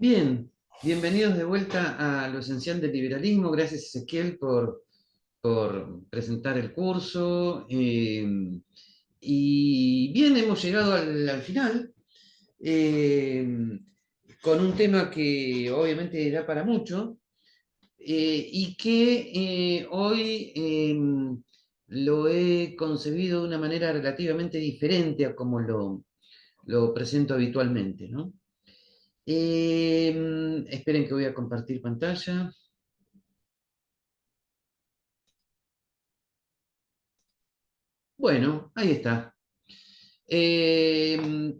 Bien, bienvenidos de vuelta a lo esencial del liberalismo. Gracias, Ezequiel, por presentar el curso. Y bien, hemos llegado al final, eh, con un tema que obviamente da para mucho, y que hoy lo he concebido de una manera relativamente diferente a como lo presento habitualmente, ¿no? Esperen que voy a compartir pantalla. Bueno, ahí está. Eh,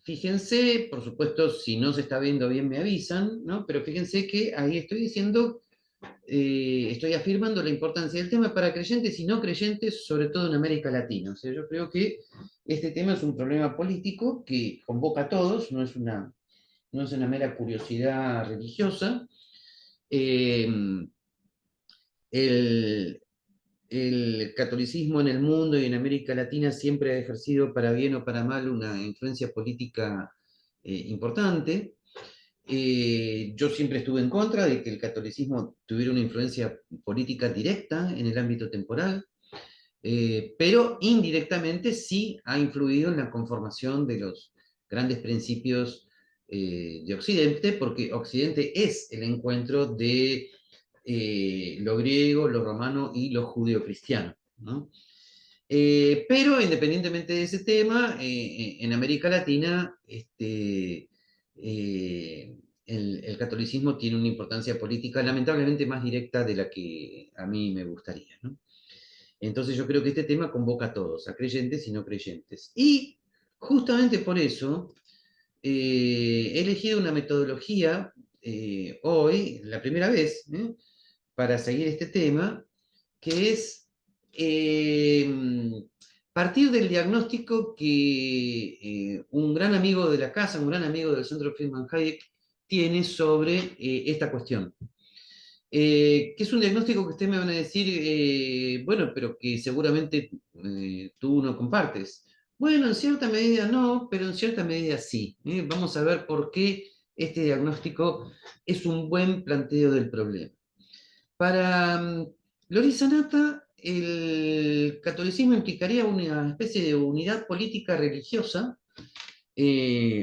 Fíjense, por supuesto, si no se está viendo bien me avisan, ¿no? Pero fíjense que ahí estoy diciendo, estoy afirmando la importancia del tema para creyentes y no creyentes, sobre todo en América Latina. O sea, yo creo que este tema es un problema político que convoca a todos, no es una mera curiosidad religiosa. Eh, el, el catolicismo en el mundo y en América Latina siempre ha ejercido, para bien o para mal, una influencia política importante. Yo siempre estuve en contra de que el catolicismo tuviera una influencia política directa en el ámbito temporal, pero indirectamente sí ha influido en la conformación de los grandes principios de Occidente, porque Occidente es el encuentro de lo griego, lo romano y lo judeocristiano, ¿no? Pero independientemente de ese tema, en América Latina el catolicismo tiene una importancia política lamentablemente más directa de la que a mí me gustaría, ¿no? Entonces yo creo que este tema convoca a todos, a creyentes y no creyentes. Y justamente por eso he elegido una metodología hoy, la primera vez, para seguir este tema, que es eh, partir del diagnóstico que un gran amigo de la casa, un gran amigo del Centro Friedman Hayek, tiene sobre esta cuestión. Que es un diagnóstico que ustedes me van a decir, bueno, pero que seguramente tú no compartes. Bueno, en cierta medida no, pero en cierta medida sí. Vamos a ver por qué este diagnóstico es un buen planteo del problema. Para Loris Sanata, el catolicismo implicaría una especie de unidad política religiosa,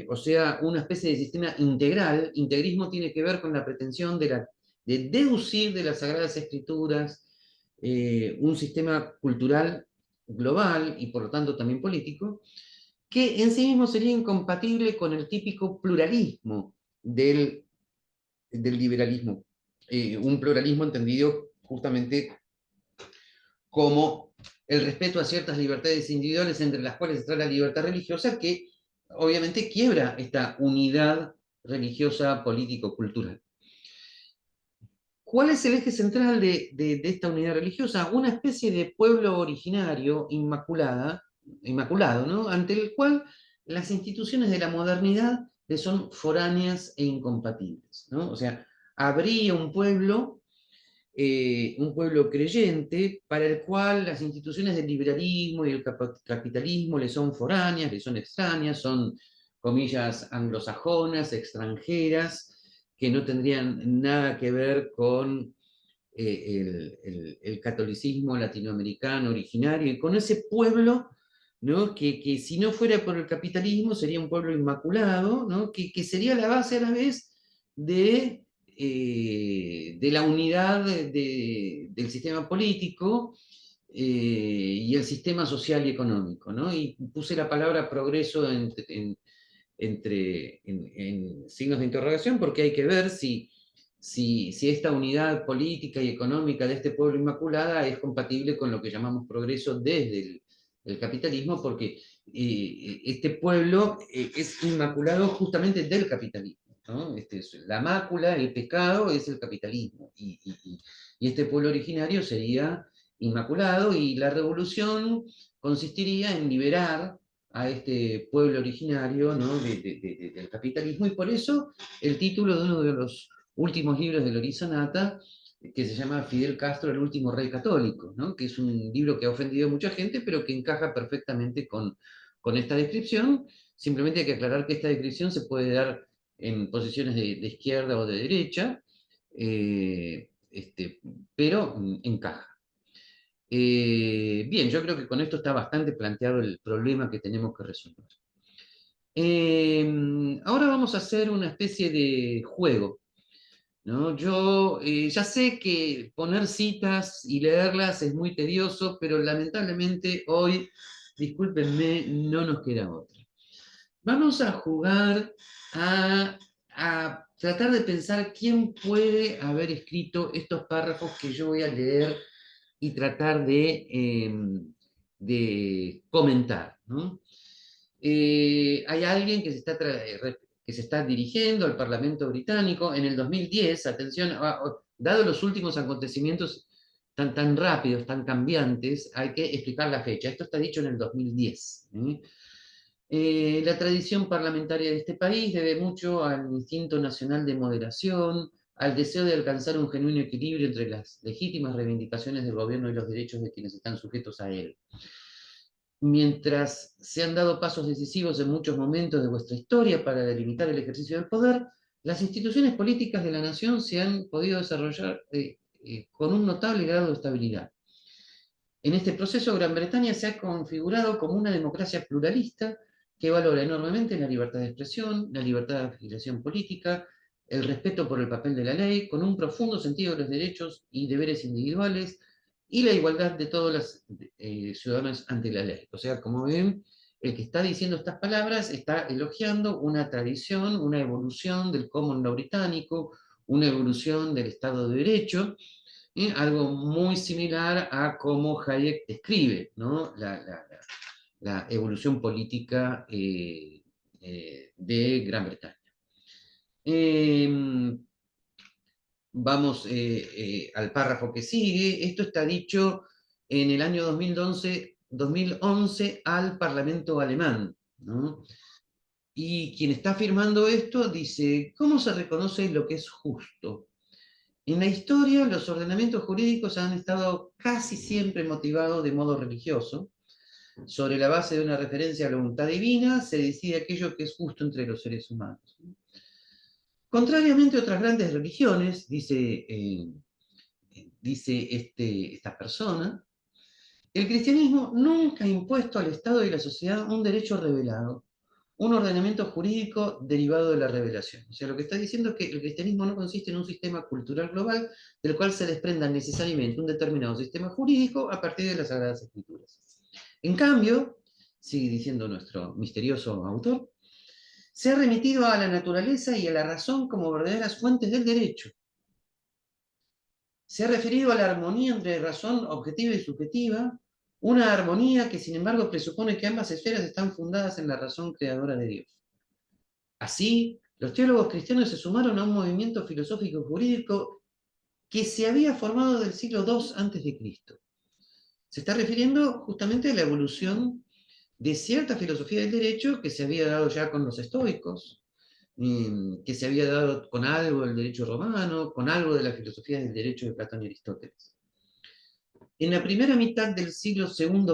o sea, una especie de sistema integral. Integrismo tiene que ver con la pretensión de deducir de las Sagradas Escrituras un sistema cultural global y por lo tanto también político, que en sí mismo sería incompatible con el típico pluralismo del liberalismo. Un pluralismo entendido justamente como el respeto a ciertas libertades individuales, entre las cuales está la libertad religiosa, que obviamente quiebra esta unidad religiosa, político-cultural. ¿Cuál es el eje central de esta unidad religiosa? Una especie de pueblo originario inmaculado, ¿no? Ante el cual las instituciones de la modernidad le son foráneas e incompatibles, ¿no? O sea, habría un pueblo creyente para el cual las instituciones del liberalismo y el capitalismo le son foráneas, le son extrañas, son, comillas, anglosajonas, extranjeras, que no tendrían nada que ver con el catolicismo latinoamericano originario y con ese pueblo, ¿no? Que si no fuera por el capitalismo sería un pueblo inmaculado, ¿no? Que sería la base a la vez de la unidad del sistema político y el sistema social y económico, ¿no? Y puse la palabra progreso en signos de interrogación porque hay que ver si esta unidad política y económica de este pueblo inmaculada es compatible con lo que llamamos progreso desde el capitalismo, porque este pueblo es inmaculado justamente del capitalismo, ¿no? La mácula, el pecado es el capitalismo, y este pueblo originario sería inmaculado, y la revolución consistiría en liberar a este pueblo originario, ¿no? Del capitalismo, y por eso el título de uno de los últimos libros de Loris Sanata, que se llama Fidel Castro, el último rey católico, ¿no? Que es un libro que ha ofendido a mucha gente, pero que encaja perfectamente con esta descripción. Simplemente hay que aclarar que esta descripción se puede dar en posiciones de izquierda o de derecha, pero encaja. Bien, yo creo que con esto está bastante planteado el problema que tenemos que resolver. Ahora vamos a hacer una especie de juego, ¿no? Yo ya sé que poner citas y leerlas es muy tedioso, pero lamentablemente hoy, discúlpenme, no nos queda otra. Vamos a jugar a tratar de pensar quién puede haber escrito estos párrafos que yo voy a leer y tratar de comentar, ¿no? Hay alguien que que se está dirigiendo al Parlamento británico en el 2010, atención, dado los últimos acontecimientos tan rápidos, tan cambiantes, hay que explicar la fecha. Esto está dicho en el 2010. La tradición parlamentaria de este país debe mucho al instinto nacional de moderación, al deseo de alcanzar un genuino equilibrio entre las legítimas reivindicaciones del gobierno y los derechos de quienes están sujetos a él. Mientras se han dado pasos decisivos en muchos momentos de vuestra historia para delimitar el ejercicio del poder, las instituciones políticas de la nación se han podido desarrollar con un notable grado de estabilidad. En este proceso, Gran Bretaña se ha configurado como una democracia pluralista que valora enormemente la libertad de expresión, la libertad de afiliación política, el respeto por el papel de la ley, con un profundo sentido de los derechos y deberes individuales y la igualdad de todos los ciudadanos ante la ley. O sea, como ven, el que está diciendo estas palabras está elogiando una tradición, una evolución del common law británico, una evolución del Estado de Derecho, algo muy similar a cómo Hayek describe, ¿no? La evolución política de Gran Bretaña. Vamos al párrafo que sigue. Esto está dicho en el año 2011 al Parlamento alemán, ¿no? Y quien está firmando esto dice, ¿cómo se reconoce lo que es justo? En la historia, los ordenamientos jurídicos han estado casi siempre motivados de modo religioso. Sobre la base de una referencia a la voluntad divina, se decide aquello que es justo entre los seres humanos. Contrariamente a otras grandes religiones, dice esta persona, el cristianismo nunca ha impuesto al Estado y a la sociedad un derecho revelado, un ordenamiento jurídico derivado de la revelación. O sea, lo que está diciendo es que el cristianismo no consiste en un sistema cultural global del cual se desprenda necesariamente un determinado sistema jurídico a partir de las Sagradas Escrituras. En cambio, sigue diciendo nuestro misterioso autor, se ha remitido a la naturaleza y a la razón como verdaderas fuentes del derecho. Se ha referido a la armonía entre razón objetiva y subjetiva, una armonía que sin embargo presupone que ambas esferas están fundadas en la razón creadora de Dios. Así, los teólogos cristianos se sumaron a un movimiento filosófico y jurídico que se había formado del siglo II a.C. Se está refiriendo justamente a la evolución de cierta filosofía del derecho que se había dado ya con los estoicos, que se había dado con algo del derecho romano, con algo de la filosofía del derecho de Platón y Aristóteles. En la primera mitad del siglo II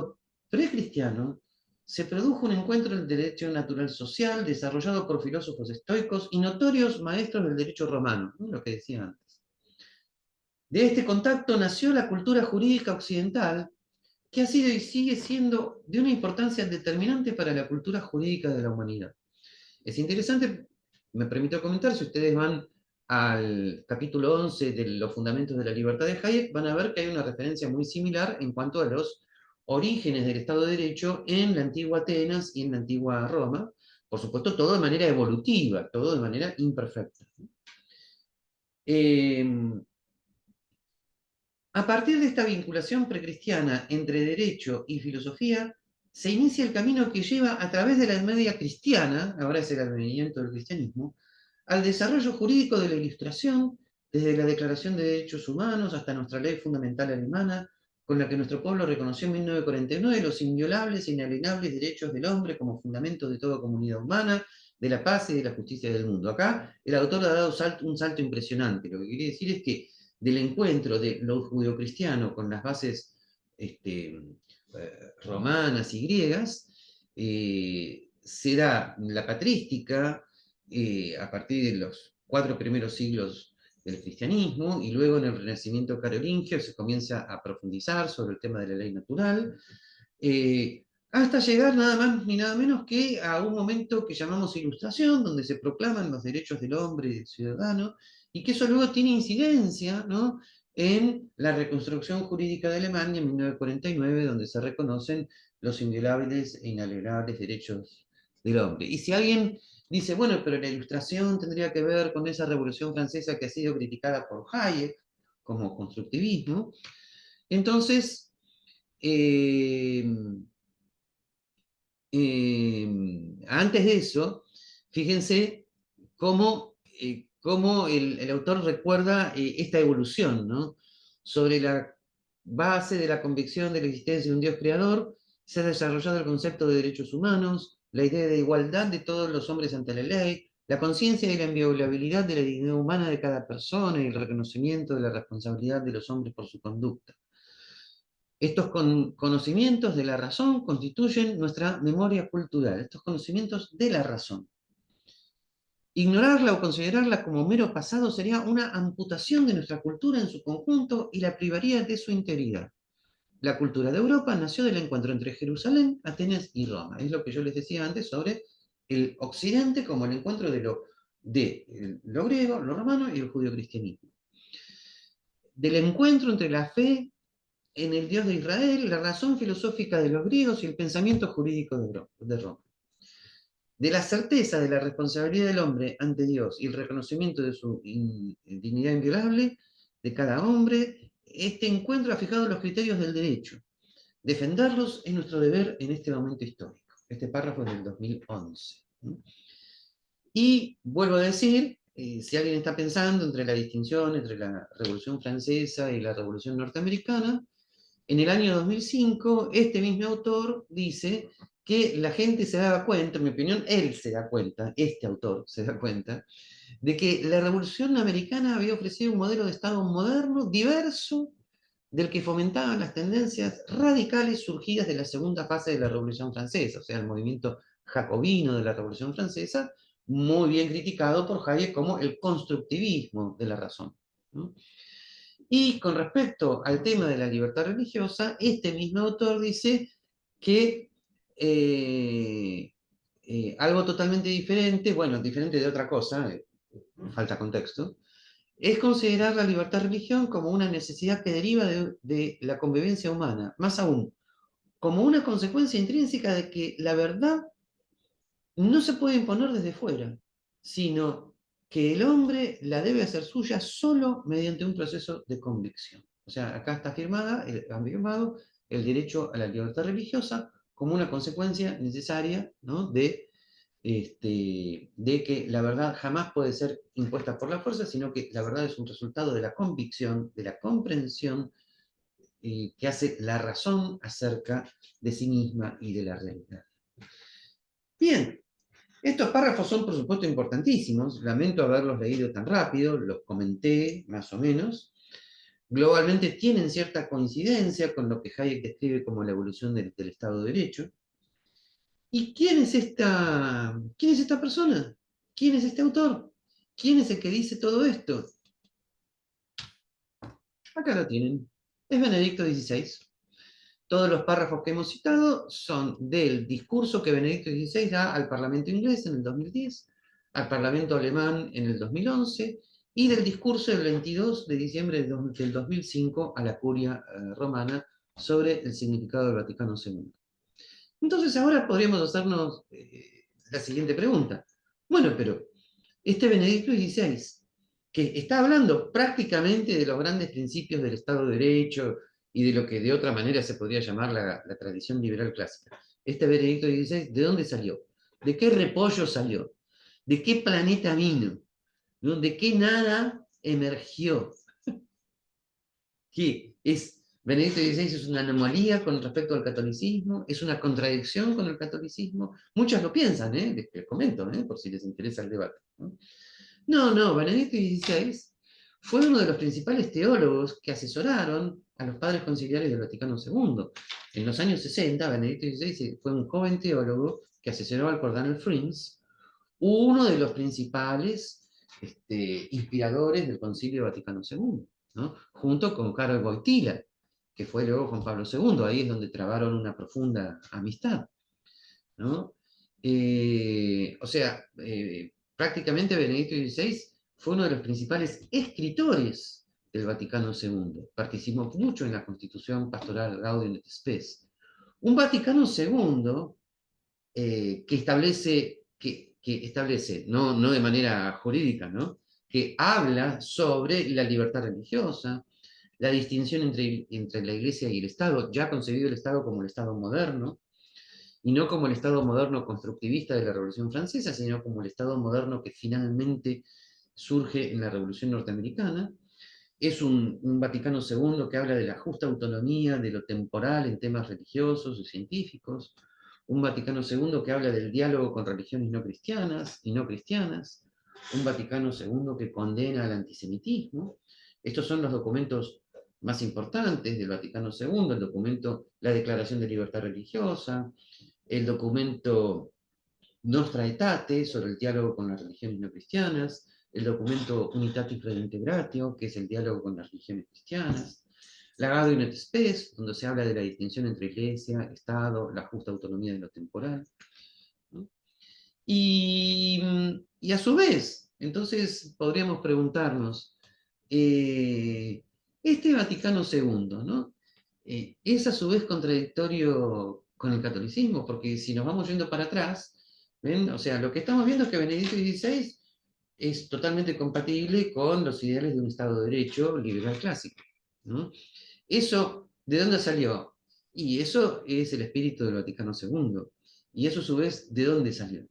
precristiano, se produjo un encuentro del derecho natural social desarrollado por filósofos estoicos y notorios maestros del derecho romano, ¿no? Lo que decía antes. De este contacto nació la cultura jurídica occidental, que ha sido y sigue siendo de una importancia determinante para la cultura jurídica de la humanidad. Es interesante, me permito comentar, si ustedes van al capítulo 11 de los fundamentos de la libertad de Hayek, van a ver que hay una referencia muy similar en cuanto a los orígenes del Estado de Derecho en la antigua Atenas y en la antigua Roma. Por supuesto, todo de manera evolutiva, todo de manera imperfecta. A partir de esta vinculación precristiana entre derecho y filosofía, se inicia el camino que lleva a través de la Edad Media cristiana, ahora es el advenimiento del cristianismo, al desarrollo jurídico de la Ilustración, desde la Declaración de Derechos Humanos hasta nuestra ley fundamental alemana, con la que nuestro pueblo reconoció en 1949 los inviolables e inalienables derechos del hombre como fundamento de toda comunidad humana, de la paz y de la justicia del mundo. Acá el autor ha dado un salto impresionante. Lo que quiere decir es que del encuentro de lo judeocristiano con las bases romanas y griegas, se da la patrística, a partir de los 4 primeros siglos del cristianismo, y luego en el Renacimiento carolingio se comienza a profundizar sobre el tema de la ley natural, hasta llegar nada más ni nada menos que a un momento que llamamos Ilustración, donde se proclaman los derechos del hombre y del ciudadano, y que eso luego tiene incidencia, ¿no?, en la reconstrucción jurídica de Alemania en 1949, donde se reconocen los inviolables e inalienables derechos del hombre. Y si alguien dice, bueno, pero la Ilustración tendría que ver con esa Revolución Francesa que ha sido criticada por Hayek como constructivismo, entonces eh, antes de eso, fíjense cómo el autor recuerda esta evolución, ¿no? Sobre la base de la convicción de la existencia de un Dios creador, se ha desarrollado el concepto de derechos humanos, la idea de igualdad de todos los hombres ante la ley, la conciencia de la inviolabilidad de la dignidad humana de cada persona y el reconocimiento de la responsabilidad de los hombres por su conducta. Estos conocimientos de la razón constituyen nuestra memoria cultural, estos conocimientos de la razón. Ignorarla o considerarla como mero pasado sería una amputación de nuestra cultura en su conjunto y la privaría de su integridad. La cultura de Europa nació del encuentro entre Jerusalén, Atenas y Roma. Es lo que yo les decía antes sobre el occidente como el encuentro de lo griego, lo romano y el judio-cristianismo. Del encuentro entre la fe en el Dios de Israel, la razón filosófica de los griegos y el pensamiento jurídico de Roma. De la certeza de la responsabilidad del hombre ante Dios y el reconocimiento de su dignidad inviolable de cada hombre, este encuentro ha fijado los criterios del derecho. Defenderlos es nuestro deber en este momento histórico. Este párrafo es del 2011. Y vuelvo a decir, si alguien está pensando entre la distinción entre la Revolución Francesa y la Revolución Norteamericana, en el año 2005, este mismo autor dice que la gente se daba cuenta, en mi opinión, él se da cuenta, este autor se da cuenta, de que la Revolución Americana había ofrecido un modelo de Estado moderno, diverso, del que fomentaba las tendencias radicales surgidas de la segunda fase de la Revolución Francesa, o sea, el movimiento jacobino de la Revolución Francesa, muy bien criticado por Hayek como el constructivismo de la razón, ¿no? Y con respecto al tema de la libertad religiosa, este mismo autor dice que algo totalmente diferente, bueno, diferente de otra cosa, falta contexto, es considerar la libertad de religión como una necesidad que deriva de la convivencia humana, más aún, como una consecuencia intrínseca de que la verdad no se puede imponer desde fuera, sino que el hombre la debe hacer suya solo mediante un proceso de convicción. O sea, acá está afirmado el derecho a la libertad religiosa como una consecuencia necesaria, ¿no?, de que la verdad jamás puede ser impuesta por la fuerza, sino que la verdad es un resultado de la convicción, de la comprensión que hace la razón acerca de sí misma y de la realidad. Bien, estos párrafos son por supuesto importantísimos, lamento haberlos leído tan rápido, los comenté más o menos. Globalmente tienen cierta coincidencia con lo que Hayek describe como la evolución del Estado de Derecho. ¿Y quién es esta persona? ¿Quién es este autor? ¿Quién es el que dice todo esto? Acá lo tienen. Es Benedicto XVI. Todos los párrafos que hemos citado son del discurso que Benedicto XVI da al Parlamento inglés en el 2010, al Parlamento alemán en el 2011, y del discurso del 22 de diciembre del 2005 a la Curia romana sobre el significado del Vaticano II. Entonces ahora podríamos hacernos la siguiente pregunta. Bueno, pero este Benedicto XVI, que está hablando prácticamente de los grandes principios del Estado de Derecho y de lo que de otra manera se podría llamar la tradición liberal clásica, este Benedicto XVI, ¿de dónde salió? ¿De qué repollo salió? ¿De qué planeta vino? ¿No? ¿De qué nada emergió? ¿Qué es? Benedicto XVI es una anomalía con respecto al catolicismo, es una contradicción con el catolicismo. Muchos lo piensan, les comento, por si les interesa el debate. No, Benedicto XVI fue uno de los principales teólogos que asesoraron a los padres conciliares del Vaticano II. En los años 60, Benedicto XVI fue un joven teólogo que asesoró al cardenal Frims uno de los principales inspiradores del Concilio Vaticano II, ¿no? Junto con Karol Wojtyla, que fue luego Juan Pablo II, ahí es donde trabaron una profunda amistad, ¿no? O sea, prácticamente Benedicto XVI fue uno de los principales escritores del Vaticano II. Participó mucho en la Constitución Pastoral Gaudium et Spes. Un Vaticano II que establece, no de manera jurídica, ¿no? Que habla sobre la libertad religiosa, la distinción entre la Iglesia y el Estado, ya concebido el Estado como el Estado moderno, y no como el Estado moderno constructivista de la Revolución Francesa, sino como el Estado moderno que finalmente surge en la Revolución Norteamericana. Es un Vaticano II que habla de la justa autonomía de lo temporal en temas religiosos y científicos, un Vaticano II que habla del diálogo con religiones no cristianas y no cristianas, un Vaticano II que condena al antisemitismo. Estos son los documentos más importantes del Vaticano II, el documento, la Declaración de Libertad Religiosa, el documento Nostra Aetate sobre el diálogo con las religiones no cristianas, el documento Unitatis Redintegratio, que es el diálogo con las religiones cristianas, la Gaudium et Spes, donde se habla de la distinción entre iglesia, Estado, la justa autonomía de lo temporal. ¿No? Y, y, a su vez, entonces podríamos preguntarnos, este Vaticano II, ¿no? Es a su vez contradictorio con el catolicismo, porque si nos vamos yendo para atrás, ¿ven? O sea, lo que estamos viendo es que Benedicto XVI es totalmente compatible con los ideales de un Estado de Derecho liberal clásico, ¿no? Eso, ¿de dónde salió? Y eso es el espíritu del Vaticano II. Y eso a su vez, ¿de dónde salió?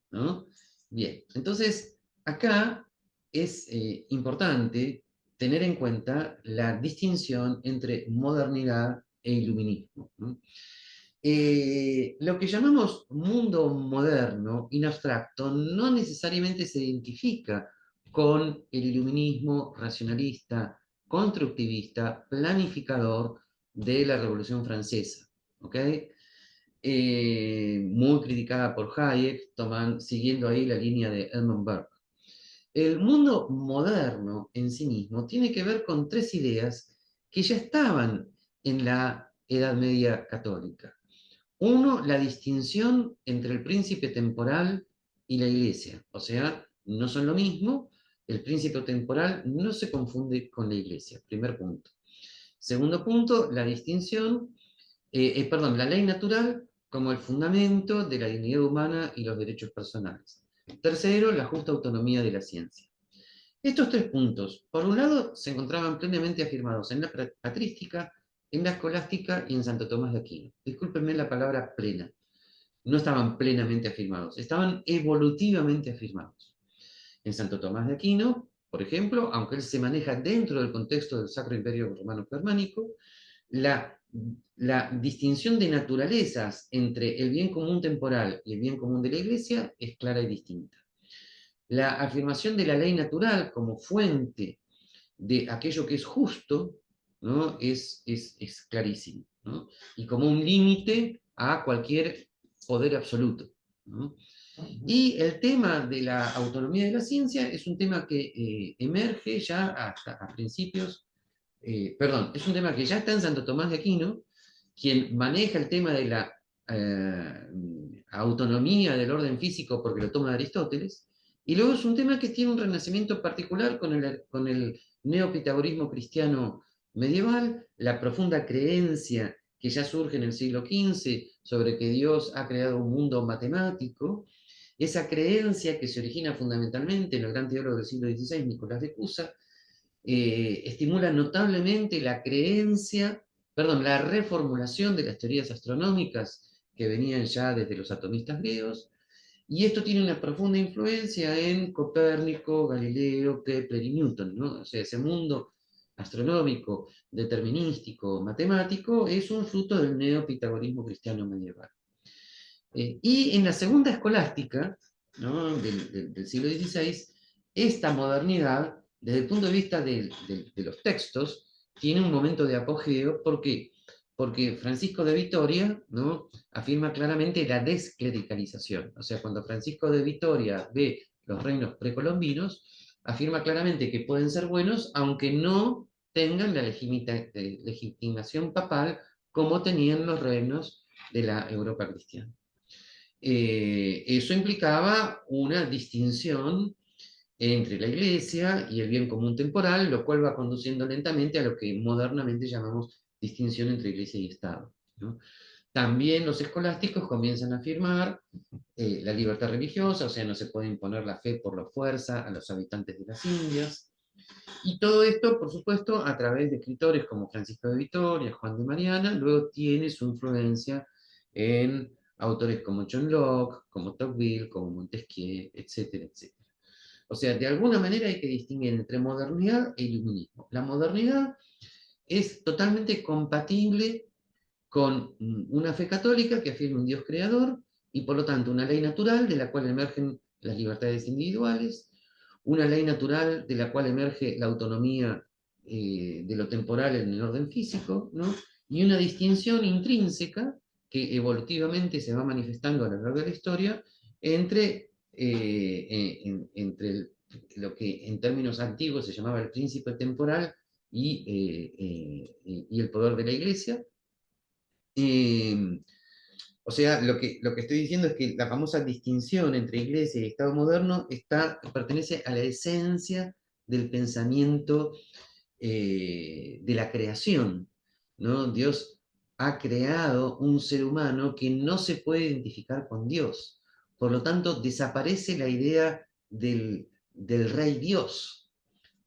¿No? Bien, entonces acá es importante tener en cuenta la distinción entre modernidad e iluminismo, ¿no? Lo que llamamos mundo moderno, in abstracto, no necesariamente se identifica con el iluminismo racionalista, constructivista, planificador de la Revolución Francesa. ¿Ok? Muy criticada por Hayek, siguiendo ahí la línea de Edmund Burke. El mundo moderno en sí mismo tiene que ver con tres ideas que ya estaban en la Edad Media católica. Uno, la distinción entre el príncipe temporal y la iglesia. O sea, no son lo mismo, el príncipe temporal no se confunde con la iglesia. Primer punto. Segundo punto, la distinción perdón, la ley natural como el fundamento de la dignidad humana y los derechos personales. Tercero, la justa autonomía de la ciencia. Estos tres puntos, por un lado, se encontraban plenamente afirmados en la patrística, en la escolástica y en Santo Tomás de Aquino. Discúlpenme la palabra plena. No estaban plenamente afirmados, estaban evolutivamente afirmados. En Santo Tomás de Aquino, por ejemplo, aunque él se maneja dentro del contexto del Sacro Imperio Romano Germánico, la, la distinción de naturalezas entre el bien común temporal y el bien común de la Iglesia es clara y distinta. La afirmación de la ley natural como fuente de aquello que es justo, ¿no? es clarísimo, ¿no? Y como un límite a cualquier poder absoluto, ¿no? Y el tema de la autonomía de la ciencia es un tema que emerge ya hasta a principios perdón, es un tema que ya está en Santo Tomás de Aquino, quien maneja el tema de la autonomía del orden físico porque lo toma de Aristóteles, y luego es un tema que tiene un renacimiento particular con el neopitagorismo cristiano medieval, la profunda creencia que ya surge en el siglo XV sobre que Dios ha creado un mundo matemático, esa creencia que se origina fundamentalmente en el gran teólogo del siglo XVI, Nicolás de Cusa, estimula notablemente la creencia, perdón, la reformulación de las teorías astronómicas que venían ya desde los atomistas griegos, y esto tiene una profunda influencia en Copérnico, Galileo, Kepler y Newton, ¿no? O sea, ese mundo astronómico, determinístico, matemático, es un fruto del neopitagorismo cristiano medieval. Y en la segunda escolástica, ¿no? del siglo XVI, esta modernidad, desde el punto de vista de los textos, tiene un momento de apogeo. ¿Por qué? porque Francisco de Vitoria, ¿no?, afirma claramente la desclericalización. O sea, cuando Francisco de Vitoria ve los reinos precolombinos, afirma claramente que pueden ser buenos, aunque no tengan la legitimación papal como tenían los reinos de la Europa cristiana. Eso implicaba una distinción entre la Iglesia y el bien común temporal, lo cual va conduciendo lentamente a lo que modernamente llamamos distinción entre Iglesia y Estado, ¿no? También los escolásticos comienzan a afirmar la libertad religiosa, o sea, no se puede imponer la fe por la fuerza a los habitantes de las Indias. Y todo esto, por supuesto, a través de escritores como Francisco de Vitoria, Juan de Mariana, luego tiene su influencia en autores como John Locke, como Tocqueville, como Montesquieu, etcétera, etcétera. O sea, de alguna manera hay que distinguir entre modernidad e iluminismo. La modernidad es totalmente compatible con una fe católica que afirma un Dios creador y por lo tanto una ley natural de la cual emergen las libertades individuales, una ley natural de la cual emerge la autonomía de lo temporal en el orden físico, ¿no?, y una distinción intrínseca que evolutivamente se va manifestando a lo largo de la historia entre, lo que en términos antiguos se llamaba el príncipe temporal y el poder de la iglesia. O sea, lo que estoy diciendo es que la famosa distinción entre iglesia y Estado moderno pertenece a la esencia del pensamiento de la creación, ¿no? Dios ha creado un ser humano que no se puede identificar con Dios. Por lo tanto, desaparece la idea del rey Dios,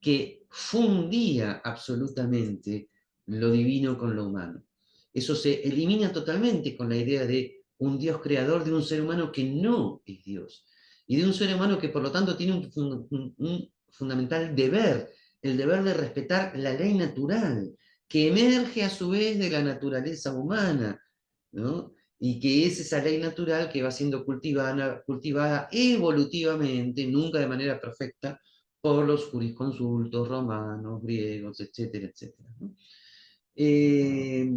que fundía absolutamente lo divino con lo humano. Eso se elimina totalmente con la idea de un Dios creador de un ser humano que no es Dios, y de un ser humano que por lo tanto tiene un fundamental deber, el deber de respetar la ley natural, que emerge a su vez de la naturaleza humana, ¿no? Y que es esa ley natural que va siendo cultivada evolutivamente, nunca de manera perfecta, por los jurisconsultos romanos, griegos, etcétera, etcétera, ¿no? Eh,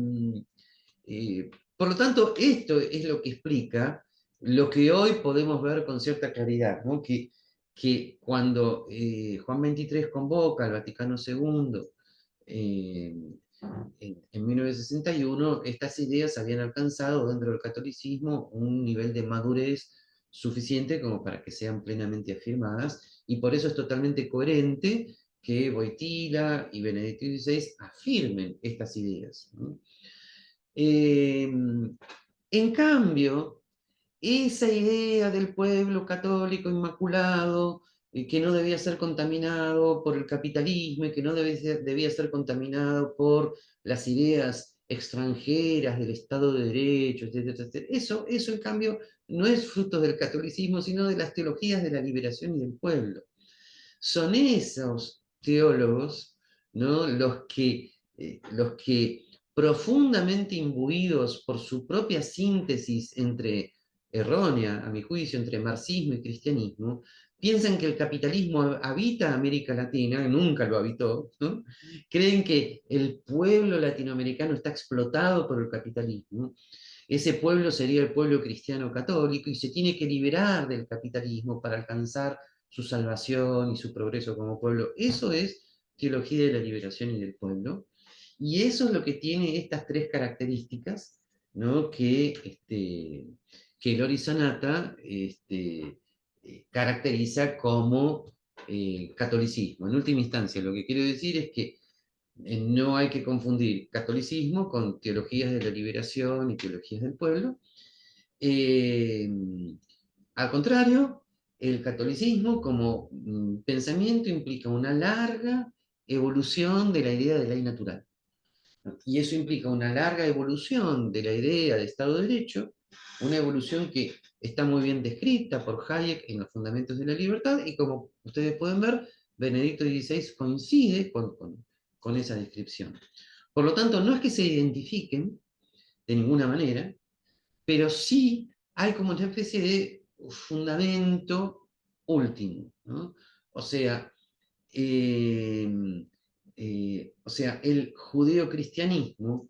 por lo tanto, esto es lo que explica lo que hoy podemos ver con cierta claridad, ¿no?, que cuando Juan XXIII convoca al Vaticano II eh, en 1961, estas ideas habían alcanzado dentro del catolicismo un nivel de madurez suficiente como para que sean plenamente afirmadas, y por eso es totalmente coherente que Wojtyla y Benedicto XVI afirmen estas ideas, ¿no? En cambio, esa idea del pueblo católico inmaculado, que no debía ser contaminado por el capitalismo y que no debía ser contaminado por las ideas extranjeras del Estado de Derecho, etcétera, etcétera. Eso, en cambio, no es fruto del catolicismo, sino de las teologías de la liberación y del pueblo. Son esos teólogos, ¿no?, los que profundamente imbuidos por su propia síntesis errónea, a mi juicio, entre marxismo y cristianismo, piensan que el capitalismo habita América Latina, nunca lo habitó, ¿no? Creen que el pueblo latinoamericano está explotado por el capitalismo. Ese pueblo sería el pueblo cristiano católico y se tiene que liberar del capitalismo para alcanzar su salvación y su progreso como pueblo. Eso es teología de la liberación y del pueblo. Y eso es lo que tiene estas tres características, ¿no?, que Lori Sanata caracteriza como catolicismo. En última instancia, lo que quiero decir es que no hay que confundir catolicismo con teologías de la liberación y teologías del pueblo. Eh, Al contrario, el catolicismo como pensamiento implica una larga evolución de la idea de ley natural. Y eso implica una larga evolución de la idea de Estado de Derecho, una evolución que está muy bien descrita por Hayek en los Fundamentos de la Libertad, y como ustedes pueden ver, Benedicto XVI coincide con esa descripción. Por lo tanto, no es que se identifiquen de ninguna manera, pero sí hay como una especie de fundamento último, ¿no? O sea, el judeocristianismo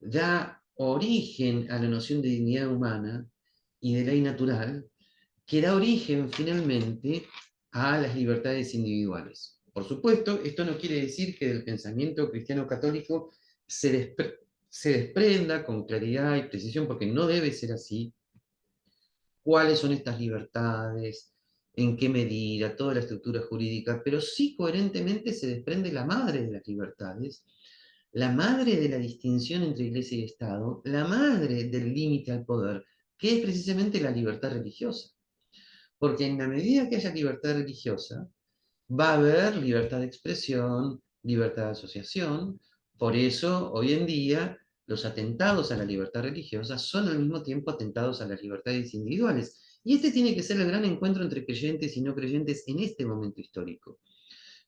da origen a la noción de dignidad humana y de ley natural, que da origen finalmente a las libertades individuales. Por supuesto, esto no quiere decir que del pensamiento cristiano católico se, se desprenda con claridad y precisión, porque no debe ser así, cuáles son estas libertades, en qué medida, toda la estructura jurídica, pero sí coherentemente se desprende la madre de las libertades, la madre de la distinción entre iglesia y Estado, la madre del límite al poder, que es precisamente la libertad religiosa. Porque en la medida que haya libertad religiosa, va a haber libertad de expresión, libertad de asociación. Por eso, hoy en día, los atentados a la libertad religiosa son al mismo tiempo atentados a las libertades individuales. Y este tiene que ser el gran encuentro entre creyentes y no creyentes en este momento histórico,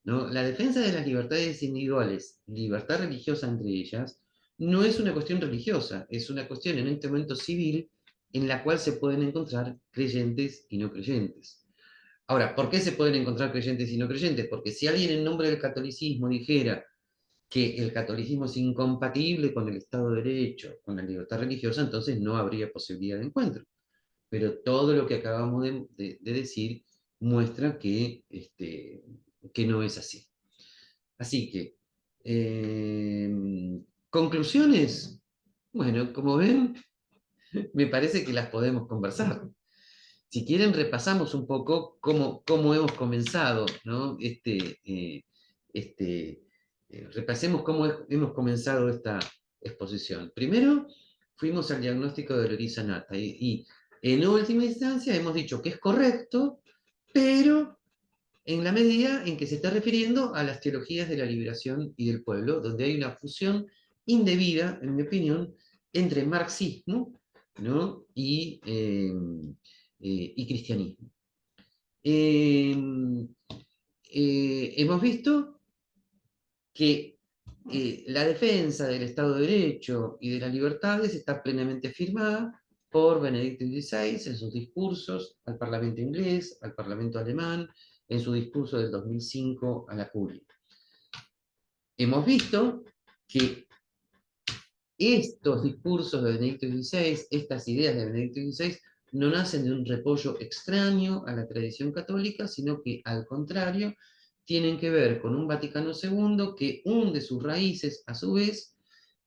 ¿no? La defensa de las libertades individuales, libertad religiosa entre ellas, no es una cuestión religiosa, es una cuestión en este momento civil en la cual se pueden encontrar creyentes y no creyentes. Ahora, ¿por qué se pueden encontrar creyentes y no creyentes? Porque si alguien en nombre del catolicismo dijera que el catolicismo es incompatible con el Estado de Derecho, con la libertad religiosa, entonces no habría posibilidad de encuentro. Pero todo lo que acabamos de decir muestra que no es así. Así que, conclusiones, bueno, como ven, me parece que las podemos conversar. Si quieren, repasamos un poco cómo hemos comenzado, ¿no? Repasemos cómo hemos comenzado esta exposición. Primero, fuimos al diagnóstico de Lorisa Nata y en última instancia hemos dicho que es correcto, pero en la medida en que se está refiriendo a las teologías de la liberación y del pueblo, donde hay una fusión indebida, en mi opinión, entre marxismo, ¿no? Y cristianismo. Eh, Hemos visto que la defensa del Estado de Derecho y de las libertades está plenamente firmada por Benedicto XVI en sus discursos al Parlamento inglés, al Parlamento alemán, en su discurso del 2005 a la Curia. Hemos visto que estos discursos de Benedicto XVI, estas ideas de Benedicto XVI, no nacen de un repollo extraño a la tradición católica, sino que al contrario, tienen que ver con un Vaticano II que hunde sus raíces, a su vez,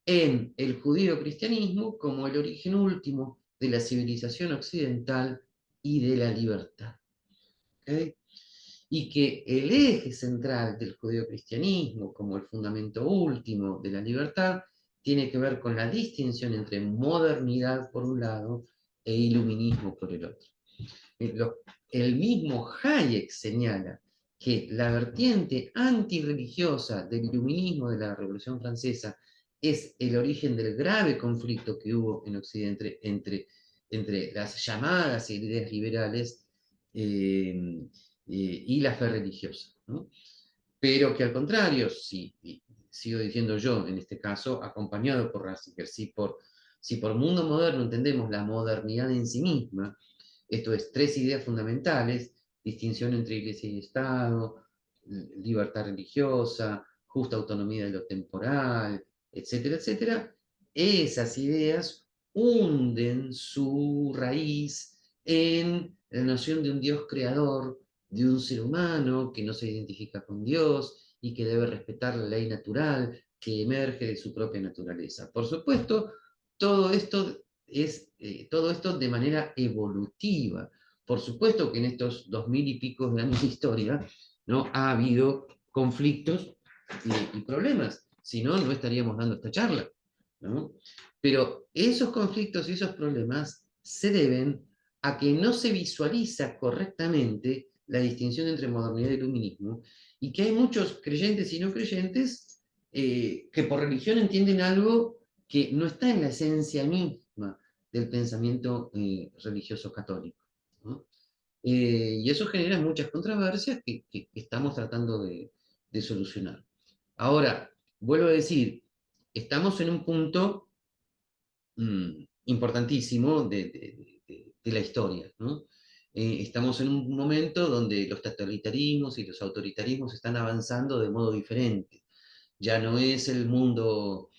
en el judío-cristianismo como el origen último de la civilización occidental y de la libertad. ¿Okay? Y que el eje central del judeocristianismo, como el fundamento último de la libertad, tiene que ver con la distinción entre modernidad por un lado e iluminismo por el otro. El mismo Hayek señala que la vertiente antirreligiosa del iluminismo de la Revolución Francesa es el origen del grave conflicto que hubo en Occidente entre las llamadas ideas liberales eh, y la fe religiosa, ¿no? Pero que al contrario, si, sigo diciendo yo, en este caso, acompañado por Ratzinger, si por mundo moderno entendemos la modernidad en sí misma, esto es, tres ideas fundamentales: distinción entre iglesia y Estado, libertad religiosa, justa autonomía de lo temporal, etcétera, etcétera. Esas ideas hunden su raíz en la noción de un Dios creador, de un ser humano que no se identifica con Dios y que debe respetar la ley natural que emerge de su propia naturaleza. Por supuesto, todo esto todo esto de manera evolutiva. Por supuesto que en estos 2000 y pico de años de historia, ¿no? Ha habido conflictos y problemas, si no, no estaríamos dando esta charla, ¿no? Pero esos conflictos y esos problemas se deben a que no se visualiza correctamente la distinción entre modernidad y iluminismo, y que hay muchos creyentes y no creyentes que por religión entienden algo que no está en la esencia misma del pensamiento religioso católico, ¿no? Y eso genera muchas controversias que estamos tratando de solucionar. Ahora, vuelvo a decir, estamos en un punto importantísimo de la historia, ¿no? Estamos en un momento donde los totalitarismos y los autoritarismos están avanzando de modo diferente. Ya no es el mundo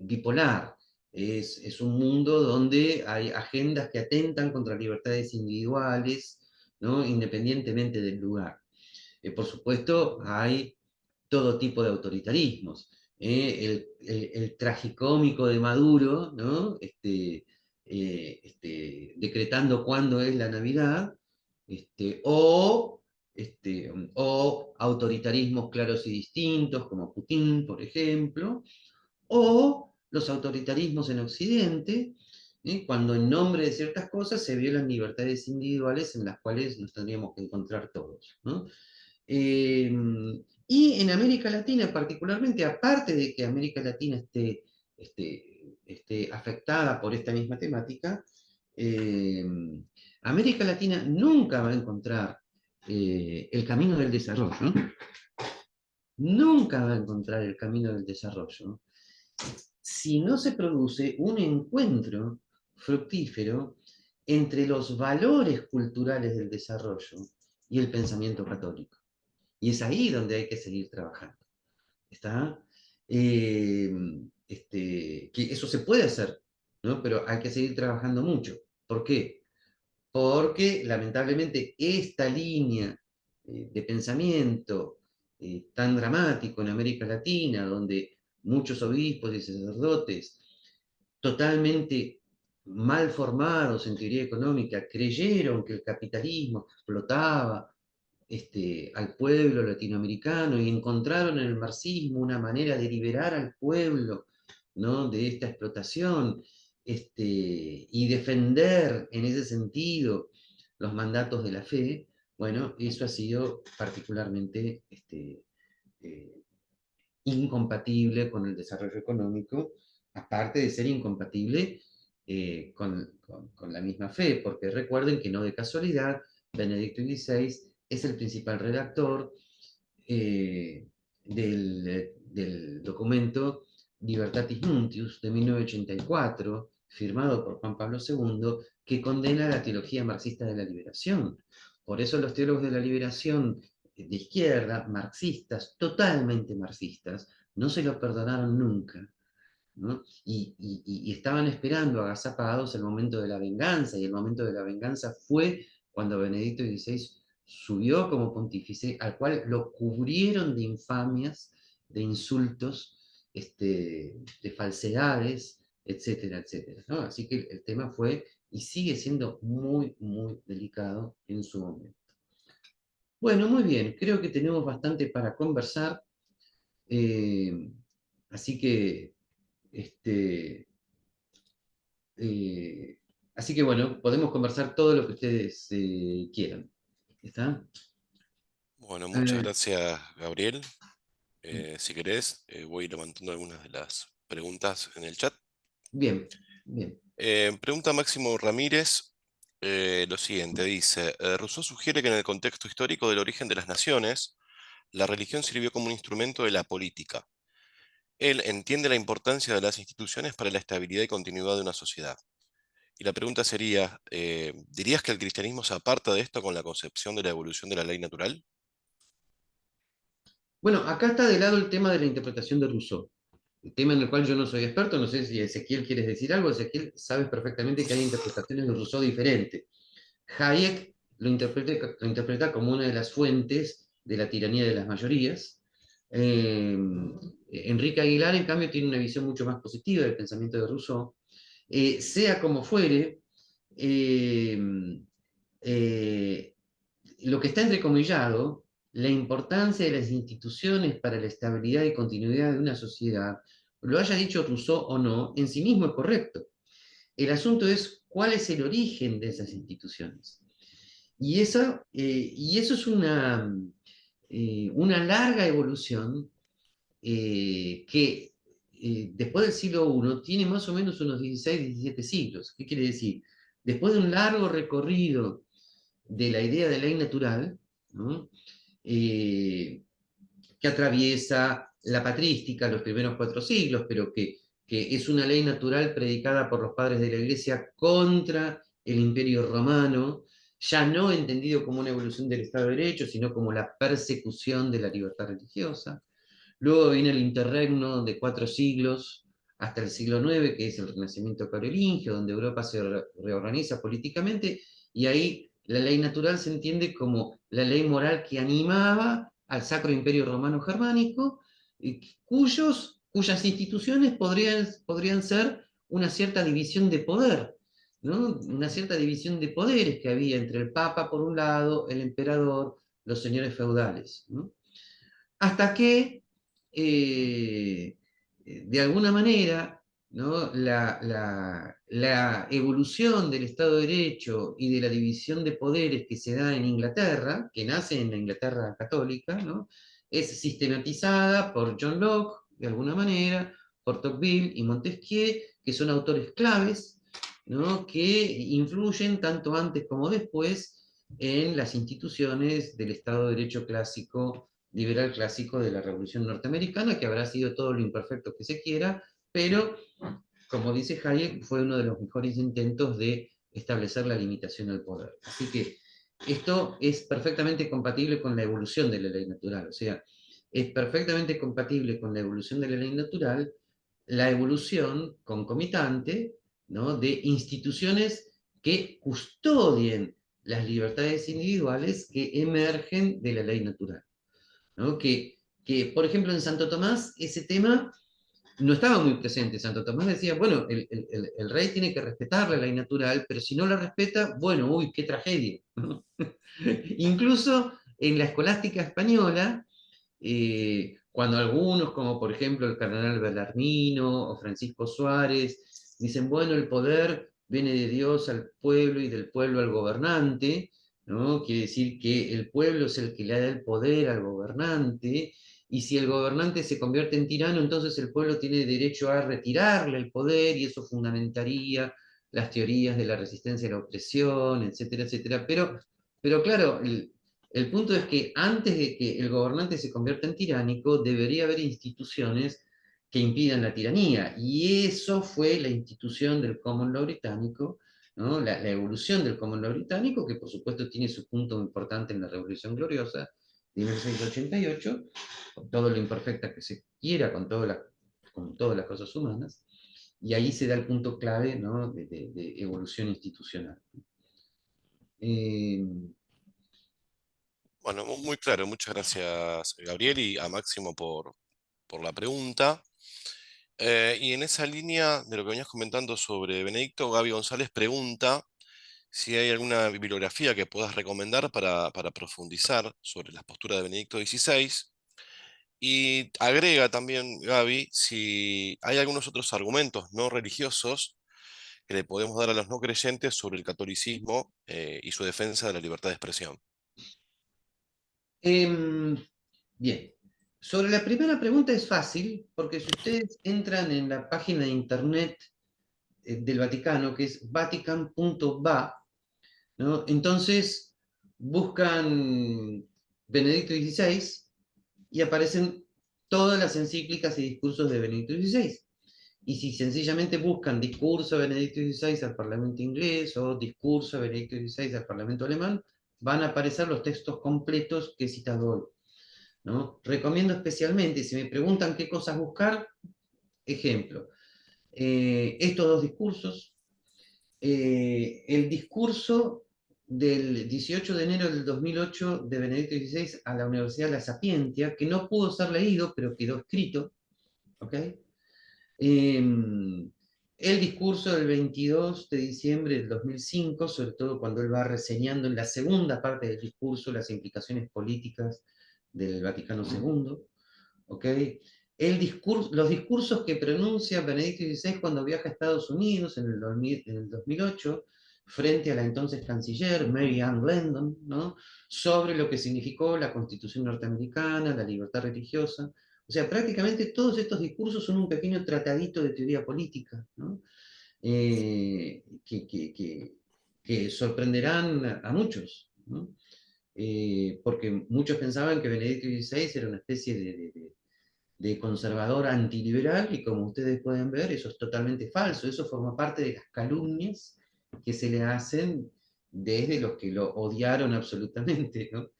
bipolar, Es un mundo donde hay agendas que atentan contra libertades individuales, ¿no? Independientemente del lugar. Por supuesto, hay todo tipo de autoritarismos. El tragicómico de Maduro, ¿no? Decretando cuándo es la Navidad, o autoritarismos claros y distintos, como Putin, por ejemplo, o los autoritarismos en Occidente, cuando en nombre de ciertas cosas se violan libertades individuales en las cuales nos tendríamos que encontrar todos, ¿no? Eh, y en América Latina particularmente, aparte de que América Latina esté afectada por esta misma temática, eh, América Latina nunca va a encontrar el camino del desarrollo, ¿no? Nunca va a encontrar el camino del desarrollo si no se produce un encuentro fructífero entre los valores culturales del desarrollo y el pensamiento católico. Y es ahí donde hay que seguir trabajando. ¿Está? Eh, que eso se puede hacer, ¿no? Pero hay que seguir trabajando mucho. ¿Por qué? Porque lamentablemente esta línea de pensamiento tan dramático en América Latina, donde muchos obispos y sacerdotes totalmente mal formados en teoría económica creyeron que el capitalismo explotaba al pueblo latinoamericano y encontraron en el marxismo una manera de liberar al pueblo, ¿no? De esta explotación, y defender en ese sentido los mandatos de la fe. Bueno, eso ha sido particularmente eh, incompatible con el desarrollo económico, aparte de ser incompatible con la misma fe, porque recuerden que no de casualidad, Benedicto XVI es el principal redactor del documento Libertatis Nuntius de 1984, firmado por Juan Pablo II, que condena la teología marxista de la liberación. Por eso los teólogos de la liberación de izquierda, marxistas, totalmente marxistas, no se lo perdonaron nunca, ¿no? Y estaban esperando agazapados el momento de la venganza, y el momento de la venganza fue cuando Benedicto XVI subió como pontífice, al cual lo cubrieron de infamias, de insultos, de falsedades, etcétera, etcétera, ¿no? Así que el tema fue y sigue siendo muy, muy delicado en su momento. Bueno, muy bien, creo que tenemos bastante para conversar, eh, así que este, Eh, así que bueno, podemos conversar todo lo que ustedes quieran. ¿Está? Bueno, muchas Eh, gracias, Gabriel. Si querés, voy a ir levantando algunas de las preguntas en el chat. bien, bien. Pregunta Máximo Ramírez, lo siguiente, dice, Rousseau sugiere que en el contexto histórico del origen de las naciones, la religión sirvió como un instrumento de la política. Él entiende la importancia de las instituciones para la estabilidad y continuidad de una sociedad. Y la pregunta sería, ¿dirías que el cristianismo se aparta de esto con la concepción de la evolución de la ley natural? Bueno, acá está de lado el tema de la interpretación de Rousseau, el tema en el cual yo no soy experto, no sé si Ezequiel quieres decir algo. Ezequiel, sabes perfectamente que hay interpretaciones de Rousseau diferentes. Hayek lo interpreta como una de las fuentes de la tiranía de las mayorías. Eh, Enrique Aguilar, en cambio, tiene una visión mucho más positiva del pensamiento de Rousseau. Sea como fuere, eh, eh, lo que está entrecomillado, la importancia de las instituciones para la estabilidad y continuidad de una sociedad, lo haya dicho Rousseau o no, en sí mismo es correcto. El asunto es cuál es el origen de esas instituciones. Y eso es una larga evolución que después del siglo I tiene más o menos unos 16, 17 siglos. ¿Qué quiere decir? Después de un largo recorrido de la idea de ley natural, ¿no? Que atraviesa la patrística los primeros 4 siglos, pero que es una ley natural predicada por los padres de la Iglesia contra el Imperio Romano, ya no entendido como una evolución del Estado de Derecho, sino como la persecución de la libertad religiosa. Luego viene el interregno de 4 siglos hasta el siglo IX, que es el Renacimiento carolingio, donde Europa se reorganiza políticamente, y ahí la ley natural se entiende como la ley moral que animaba al Sacro Imperio Romano Germánico, cuyas instituciones podrían ser una cierta división de poder, ¿no? Una cierta división de poderes que había entre el Papa por un lado, el emperador, los señores feudales, ¿no? Hasta que, de alguna manera, ¿no? La evolución del Estado de Derecho y de la división de poderes que se da en Inglaterra, que nace en la Inglaterra católica, ¿no? Es sistematizada por John Locke, de alguna manera, por Tocqueville y Montesquieu, que son autores claves, ¿no? Que influyen tanto antes como después en las instituciones del Estado de Derecho clásico, liberal clásico de la Revolución Norteamericana, que habrá sido todo lo imperfecto que se quiera, pero, como dice Hayek, fue uno de los mejores intentos de establecer la limitación al poder. Así que esto es perfectamente compatible con la evolución de la ley natural, o sea, es perfectamente compatible con la evolución de la ley natural la evolución concomitante, ¿no? De instituciones que custodien las libertades individuales que emergen de la ley natural, ¿no? Por ejemplo, en Santo Tomás ese tema no estaba muy presente. Santo Tomás decía, bueno, el rey tiene que respetar la ley natural, pero si no la respeta, bueno, uy, qué tragedia, ¿no? Incluso en la escolástica española, cuando algunos, como por ejemplo el cardenal Belarmino o Francisco Suárez, dicen, bueno, el poder viene de Dios al pueblo y del pueblo al gobernante, ¿no? Quiere decir que el pueblo es el que le da el poder al gobernante, y si el gobernante se convierte en tirano, entonces el pueblo tiene derecho a retirarle el poder, y eso fundamentaría las teorías de la resistencia a la opresión, etcétera, etcétera. Pero claro, el punto es que antes de que el gobernante se convierta en tiránico, debería haber instituciones que impidan la tiranía. Y eso fue la institución del common law británico, ¿no? La evolución del common law británico, que por supuesto tiene su punto importante en la Revolución Gloriosa de 1688, con todo lo imperfecta que se quiera, con todas las cosas humanas. Y ahí se da el punto clave, ¿no? De evolución institucional. Eh, Bueno, muy claro, muchas gracias, Gabriel, y a Máximo por la pregunta. Y en esa línea de lo que venías comentando sobre Benedicto, Gaby González pregunta si hay alguna bibliografía que puedas recomendar para profundizar sobre las posturas de Benedicto XVI. Y agrega también, Gaby, si hay algunos otros argumentos no religiosos que le podemos dar a los no creyentes sobre el catolicismo y su defensa de la libertad de expresión. Em, bien, sobre la primera pregunta es fácil, porque si ustedes entran en la página de internet del Vaticano, que es vatican.va, ¿no? Entonces buscan Benedicto XVI y aparecen todas las encíclicas y discursos de Benedicto XVI. Y si sencillamente buscan discurso de Benedicto XVI al Parlamento inglés o discurso de Benedicto XVI al Parlamento alemán, van a aparecer los textos completos que he citado hoy, ¿no? Recomiendo especialmente, si me preguntan qué cosas buscar, ejemplo, estos dos discursos, el discurso del 18 de enero del 2008 de Benedicto XVI a la Universidad de La Sapientia, que no pudo ser leído, pero quedó escrito, ¿ok? El discurso del 22 de diciembre del 2005, sobre todo cuando él va reseñando en la segunda parte del discurso las implicaciones políticas del Vaticano II, ¿ok? Los discursos que pronuncia Benedicto XVI cuando viaja a Estados Unidos en el 2008, frente a la entonces canciller Mary Ann Landon, ¿no? Sobre lo que significó la Constitución norteamericana, la libertad religiosa. O sea, prácticamente todos estos discursos son un pequeño tratadito de teoría política, ¿no? Eh, que, que, que, que, sorprenderán a muchos, ¿no? Porque muchos pensaban que Benedicto XVI era una especie de conservador antiliberal, y como ustedes pueden ver, eso es totalmente falso. Eso forma parte de las calumnias que se le hacen desde los que lo odiaron absolutamente, ¿no?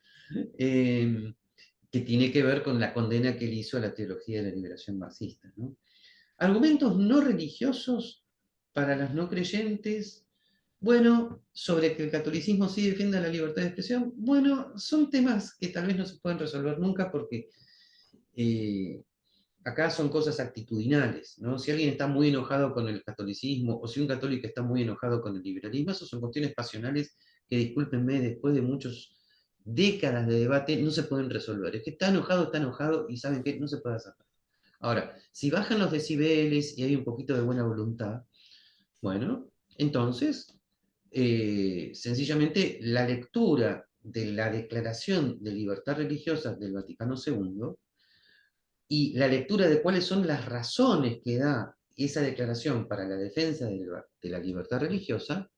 Que tiene que ver con la condena que él hizo a la teología de la liberación marxista, ¿no? Argumentos no religiosos para las no creyentes. Bueno, sobre que el catolicismo sí defienda la libertad de expresión. Bueno, son temas que tal vez no se pueden resolver nunca porque eh, acá son cosas actitudinales, ¿no? Si alguien está muy enojado con el catolicismo o si un católico está muy enojado con el liberalismo, eso son cuestiones pasionales que, discúlpenme, después de muchas décadas de debate no se pueden resolver. Es que está enojado y saben que no se puede hacer. Ahora, si bajan los decibeles y hay un poquito de buena voluntad, bueno, entonces, sencillamente la lectura de la Declaración de Libertad Religiosa del Vaticano II y la lectura de cuáles son las razones que da esa declaración para la defensa de la libertad religiosa,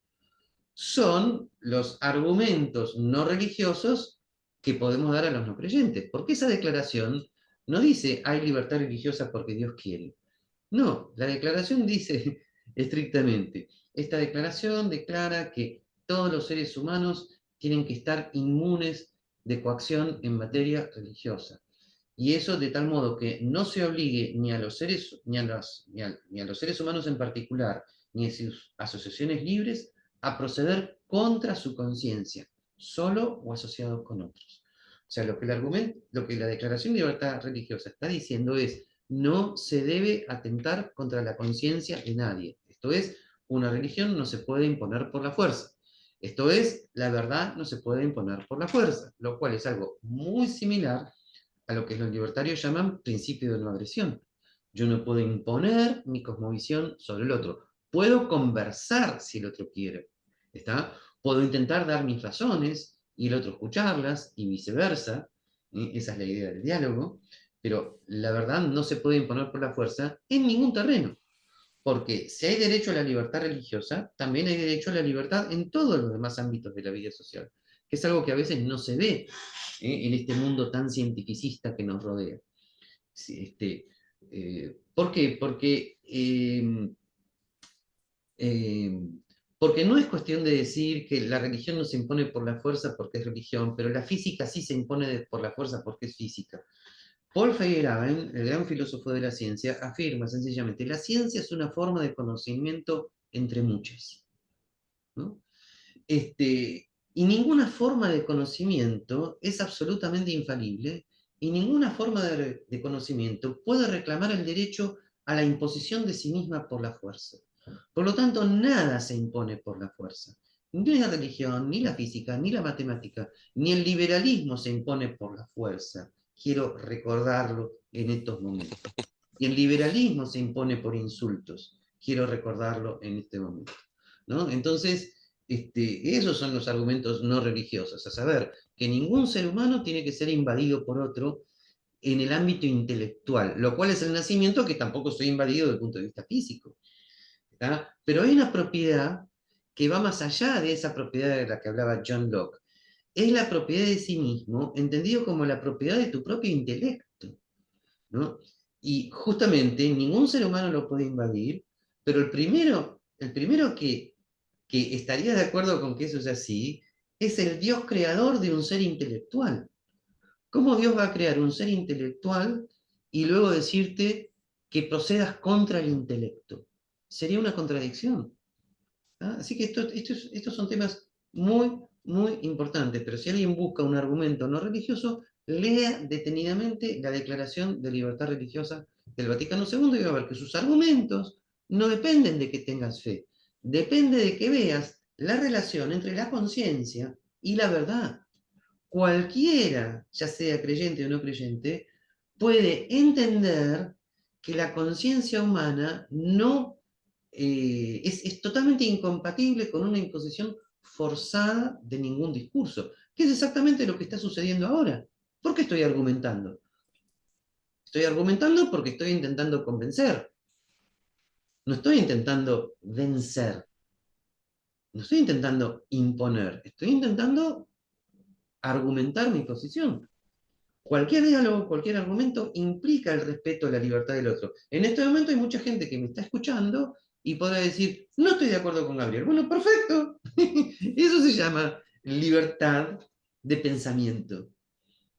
son los argumentos no religiosos que podemos dar a los no creyentes. Porque esa declaración no dice hay libertad religiosa porque Dios quiere. No, la declaración dice estrictamente, esta declaración declara que todos los seres humanos tienen que estar inmunes de coacción en materia religiosa. Y eso de tal modo que no se obligue ni a los seres, ni a los seres humanos en particular, ni a sus asociaciones libres, a proceder contra su conciencia, solo o asociados con otros. O sea, lo que la Declaración de Libertad Religiosa está diciendo es, no se debe atentar contra la conciencia de nadie. Esto es, una religión no se puede imponer por la fuerza. Esto es, la verdad no se puede imponer por la fuerza, lo cual es algo muy similar a lo que los libertarios llaman principio de no agresión. Yo no puedo imponer mi cosmovisión sobre el otro. Puedo conversar si el otro quiere. ¿Está? Puedo intentar dar mis razones y el otro escucharlas y viceversa. Esa es la idea del diálogo. Pero la verdad no se puede imponer por la fuerza en ningún terreno. Porque si hay derecho a la libertad religiosa, también hay derecho a la libertad en todos los demás ámbitos de la vida social, que es algo que a veces no se ve en este mundo tan cientificista que nos rodea. Sí, ¿por qué? Eh, porque no es cuestión de decir que la religión no se impone por la fuerza porque es religión, pero la física sí se impone por la fuerza porque es física. Paul Feyerabend, el gran filósofo de la ciencia, afirma sencillamente, la ciencia es una forma de conocimiento entre muchas, ¿no? Y ninguna forma de conocimiento es absolutamente infalible y ninguna forma de conocimiento puede reclamar el derecho a la imposición de sí misma por la fuerza. Por lo tanto, nada se impone por la fuerza. Ni la religión, ni la física, ni la matemática, ni el liberalismo se impone por la fuerza. Quiero recordarlo en estos momentos. Y el liberalismo se impone por insultos. Quiero recordarlo en este momento. ¿No? Entonces, esos son los argumentos no religiosos, a saber, que ningún ser humano tiene que ser invadido por otro en el ámbito intelectual, lo cual es el nacimiento que tampoco soy invadido desde el punto de vista físico. ¿Tá? Pero hay una propiedad que va más allá de esa propiedad de la que hablaba John Locke. Es la propiedad de sí mismo, entendido como la propiedad de tu propio intelecto, ¿no? Y justamente ningún ser humano lo puede invadir, pero el primero que estaría de acuerdo con que eso es así, es el Dios creador de un ser intelectual. ¿Cómo Dios va a crear un ser intelectual y luego decirte que procedas contra el intelecto? Sería una contradicción. ¿Ah? Así que estos son temas muy, muy importantes, pero si alguien busca un argumento no religioso, lea detenidamente la Declaración de Libertad Religiosa del Vaticano II y va a ver que sus argumentos no dependen de que tengas fe, depende de que veas la relación entre la conciencia y la verdad. Cualquiera, ya sea creyente o no creyente, puede entender que la conciencia humana no es totalmente incompatible con una imposición forzada de ningún discurso, que es exactamente lo que está sucediendo ahora. ¿Por qué estoy argumentando? Estoy argumentando porque estoy intentando convencer, no estoy intentando vencer, no estoy intentando imponer, estoy intentando argumentar mi posición. Cualquier diálogo, cualquier argumento implica el respeto a la libertad del otro. En este momento hay mucha gente que me está escuchando y podrá decir, no estoy de acuerdo con Gabriel. Bueno, perfecto. Eso se llama libertad de pensamiento.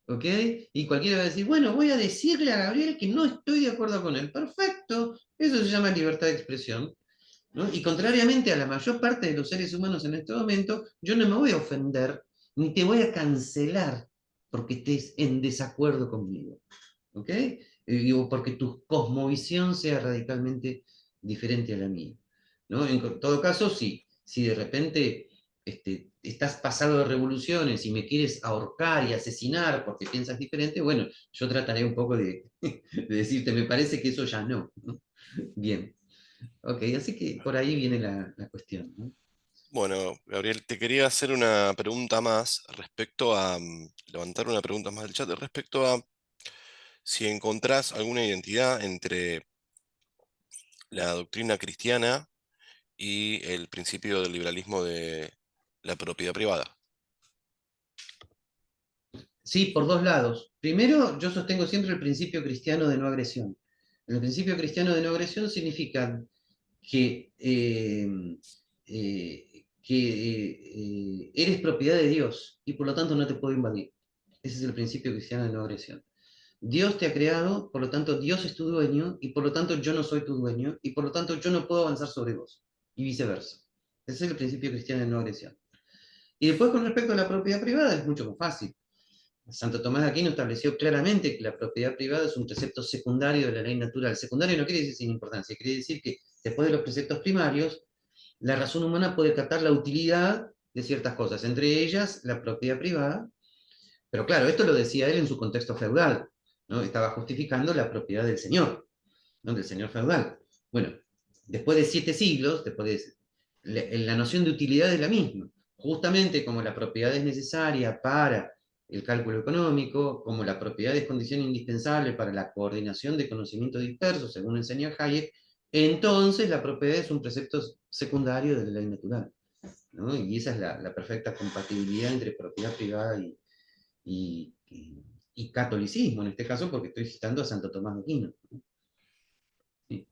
¿ok? Y cualquiera va a decir, bueno, voy a decirle a Gabriel que no estoy de acuerdo con él. Perfecto, eso se llama libertad de expresión. ¿No? Y contrariamente a la mayor parte de los seres humanos en este momento, yo no me voy a ofender ni te voy a cancelar porque estés en desacuerdo conmigo. ¿Ok? O porque tu cosmovisión sea radicalmente diferente a la mía. ¿No? En todo caso, si de repente estás pasado de revoluciones y me quieres ahorcar y asesinar porque piensas diferente, bueno, yo trataré un poco de decirte, me parece que eso ya no. ¿No? Bien. Ok, así que por ahí viene la cuestión, ¿no? Bueno, Gabriel, te quería hacer una pregunta más respecto a, levantar una pregunta más del chat respecto a si encontrás alguna identidad entre la doctrina cristiana y el principio del liberalismo de la propiedad privada. Sí, por dos lados. Primero, yo sostengo siempre el principio cristiano de no agresión. El principio cristiano de no agresión significa que eres propiedad de Dios y por lo tanto no te puedo invadir. Ese es el principio cristiano de no agresión. Dios te ha creado, por lo tanto Dios es tu dueño y por lo tanto yo no soy tu dueño y por lo tanto yo no puedo avanzar sobre vos y viceversa. Ese es el principio cristiano de no agresión. Y después con respecto a la propiedad privada es mucho más fácil. Santo Tomás de Aquino estableció claramente que la propiedad privada es un precepto secundario de la ley natural. Secundario no quiere decir sin importancia, quiere decir que después de los preceptos primarios, la razón humana puede captar la utilidad de ciertas cosas, entre ellas la propiedad privada. Pero claro, esto lo decía él en su contexto feudal, ¿no? Estaba justificando la propiedad del señor, ¿no? Del señor feudal. Bueno, después de 7 siglos, la noción de utilidad es la misma. Justamente como la propiedad es necesaria para el cálculo económico, como la propiedad es condición indispensable para la coordinación de conocimientos dispersos, según enseña Hayek, entonces la propiedad es un precepto secundario de la ley natural. ¿No? Y esa es la perfecta compatibilidad entre propiedad privada y, y, y catolicismo, en este caso, porque estoy citando a Santo Tomás de Aquino. Sí.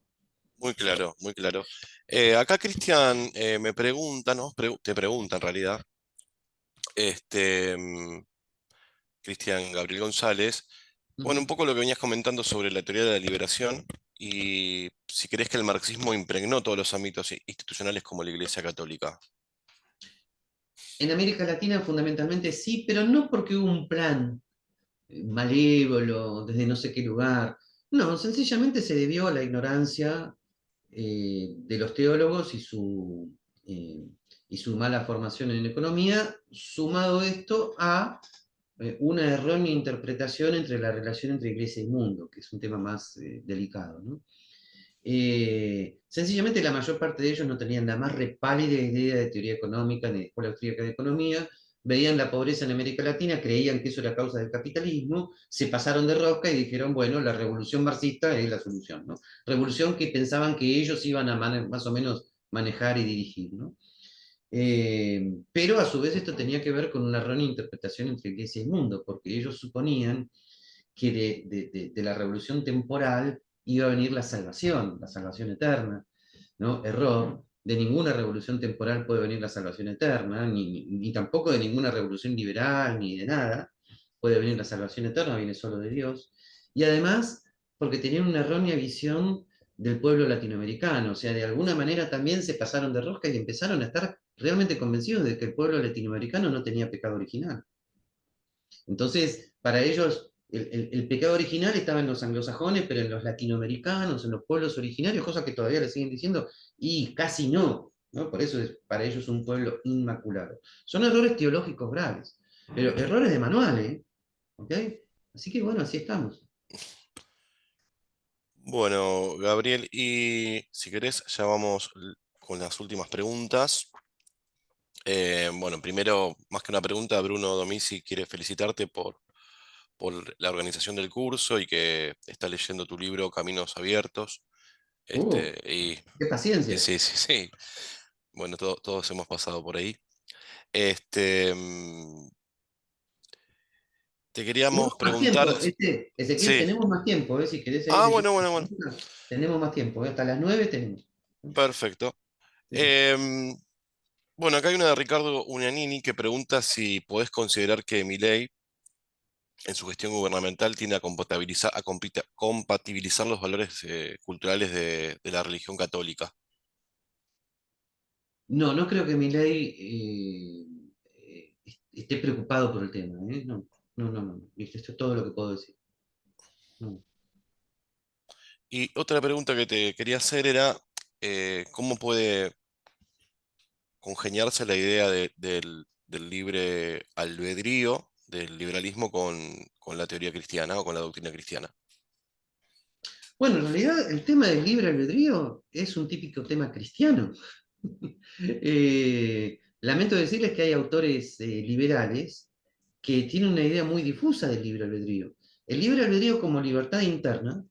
Muy claro, muy claro. Acá Cristian me pregunta, ¿no? Te pregunta en realidad, este, Cristian Gabriel González, bueno, un Ujú. poco lo que venías comentando sobre la teoría de la liberación y si crees que el marxismo impregnó todos los ámbitos institucionales como la Iglesia Católica. En América Latina fundamentalmente sí, pero no porque hubo un plan malévolo desde no sé qué lugar. No, sencillamente se debió a la ignorancia de los teólogos eh, y su mala formación en economía, sumado esto a una errónea interpretación entre la relación entre iglesia y mundo, que es un tema más delicado, ¿no? Sencillamente la mayor parte de ellos no tenían la más repálida idea de teoría económica ni de escuela austríaca de economía, veían la pobreza en América Latina, creían que eso era causa del capitalismo, se pasaron de rosca y dijeron, bueno, la revolución marxista es la solución, ¿no? Revolución que pensaban que ellos iban a más o menos manejar y dirigir, ¿no? Pero a su vez esto tenía que ver con una errónea interpretación entre iglesia y mundo, porque ellos suponían que de la revolución temporal iba a venir la salvación eterna, ¿no? Error. De ninguna revolución temporal puede venir la salvación eterna, ni tampoco de ninguna revolución liberal, ni de nada. Puede venir la salvación eterna, viene solo de Dios. Y además, porque tenían una errónea visión del pueblo latinoamericano, o sea, de alguna manera también se pasaron de rosca y empezaron a estar realmente convencidos de que el pueblo latinoamericano no tenía pecado original. Entonces, para ellos, el pecado original estaba en los anglosajones, pero en los latinoamericanos, en los pueblos originarios, cosas que todavía le siguen diciendo, y casi no, ¿no? Por eso es para ellos un pueblo inmaculado. Son errores teológicos graves, pero errores de manual, ¿eh? ¿Ok? Así que bueno, así estamos. Bueno, Gabriel, y si querés, ya vamos con las últimas preguntas. Bueno, primero, más que una pregunta, Bruno Domisi quiere felicitarte por la organización del curso y que está leyendo tu libro Caminos Abiertos. ¡Uh! Este, y, ¡Qué y paciencia! sí, sí, sí. Bueno, todos hemos pasado por ahí. Este, te Tenemos queríamos más preguntar. tiempo, Ezequiel, Sí. tenemos más tiempo, ¿eh? Si querés seguir Ah, leyendo, bueno, bueno, bueno. tenemos más tiempo, ¿eh? Hasta las 9 tenemos. Perfecto. Sí, sí. Em, bueno, acá hay una de Ricardo Unianini que pregunta si podés considerar que Milei en su gestión gubernamental tiende a compatibilizar los valores culturales de la religión católica. No, no creo que Milei esté preocupado por el tema, ¿eh? No, no, no, no. Esto es todo lo que puedo decir. No. Y otra pregunta que te quería hacer era, ¿cómo puede congeniarse la idea del libre albedrío, del liberalismo con la teoría cristiana o con la doctrina cristiana? Bueno, en realidad el tema del libre albedrío es un típico tema cristiano. Lamento decirles que hay autores liberales que tienen una idea muy difusa del libre albedrío. El libre albedrío como libertad interna,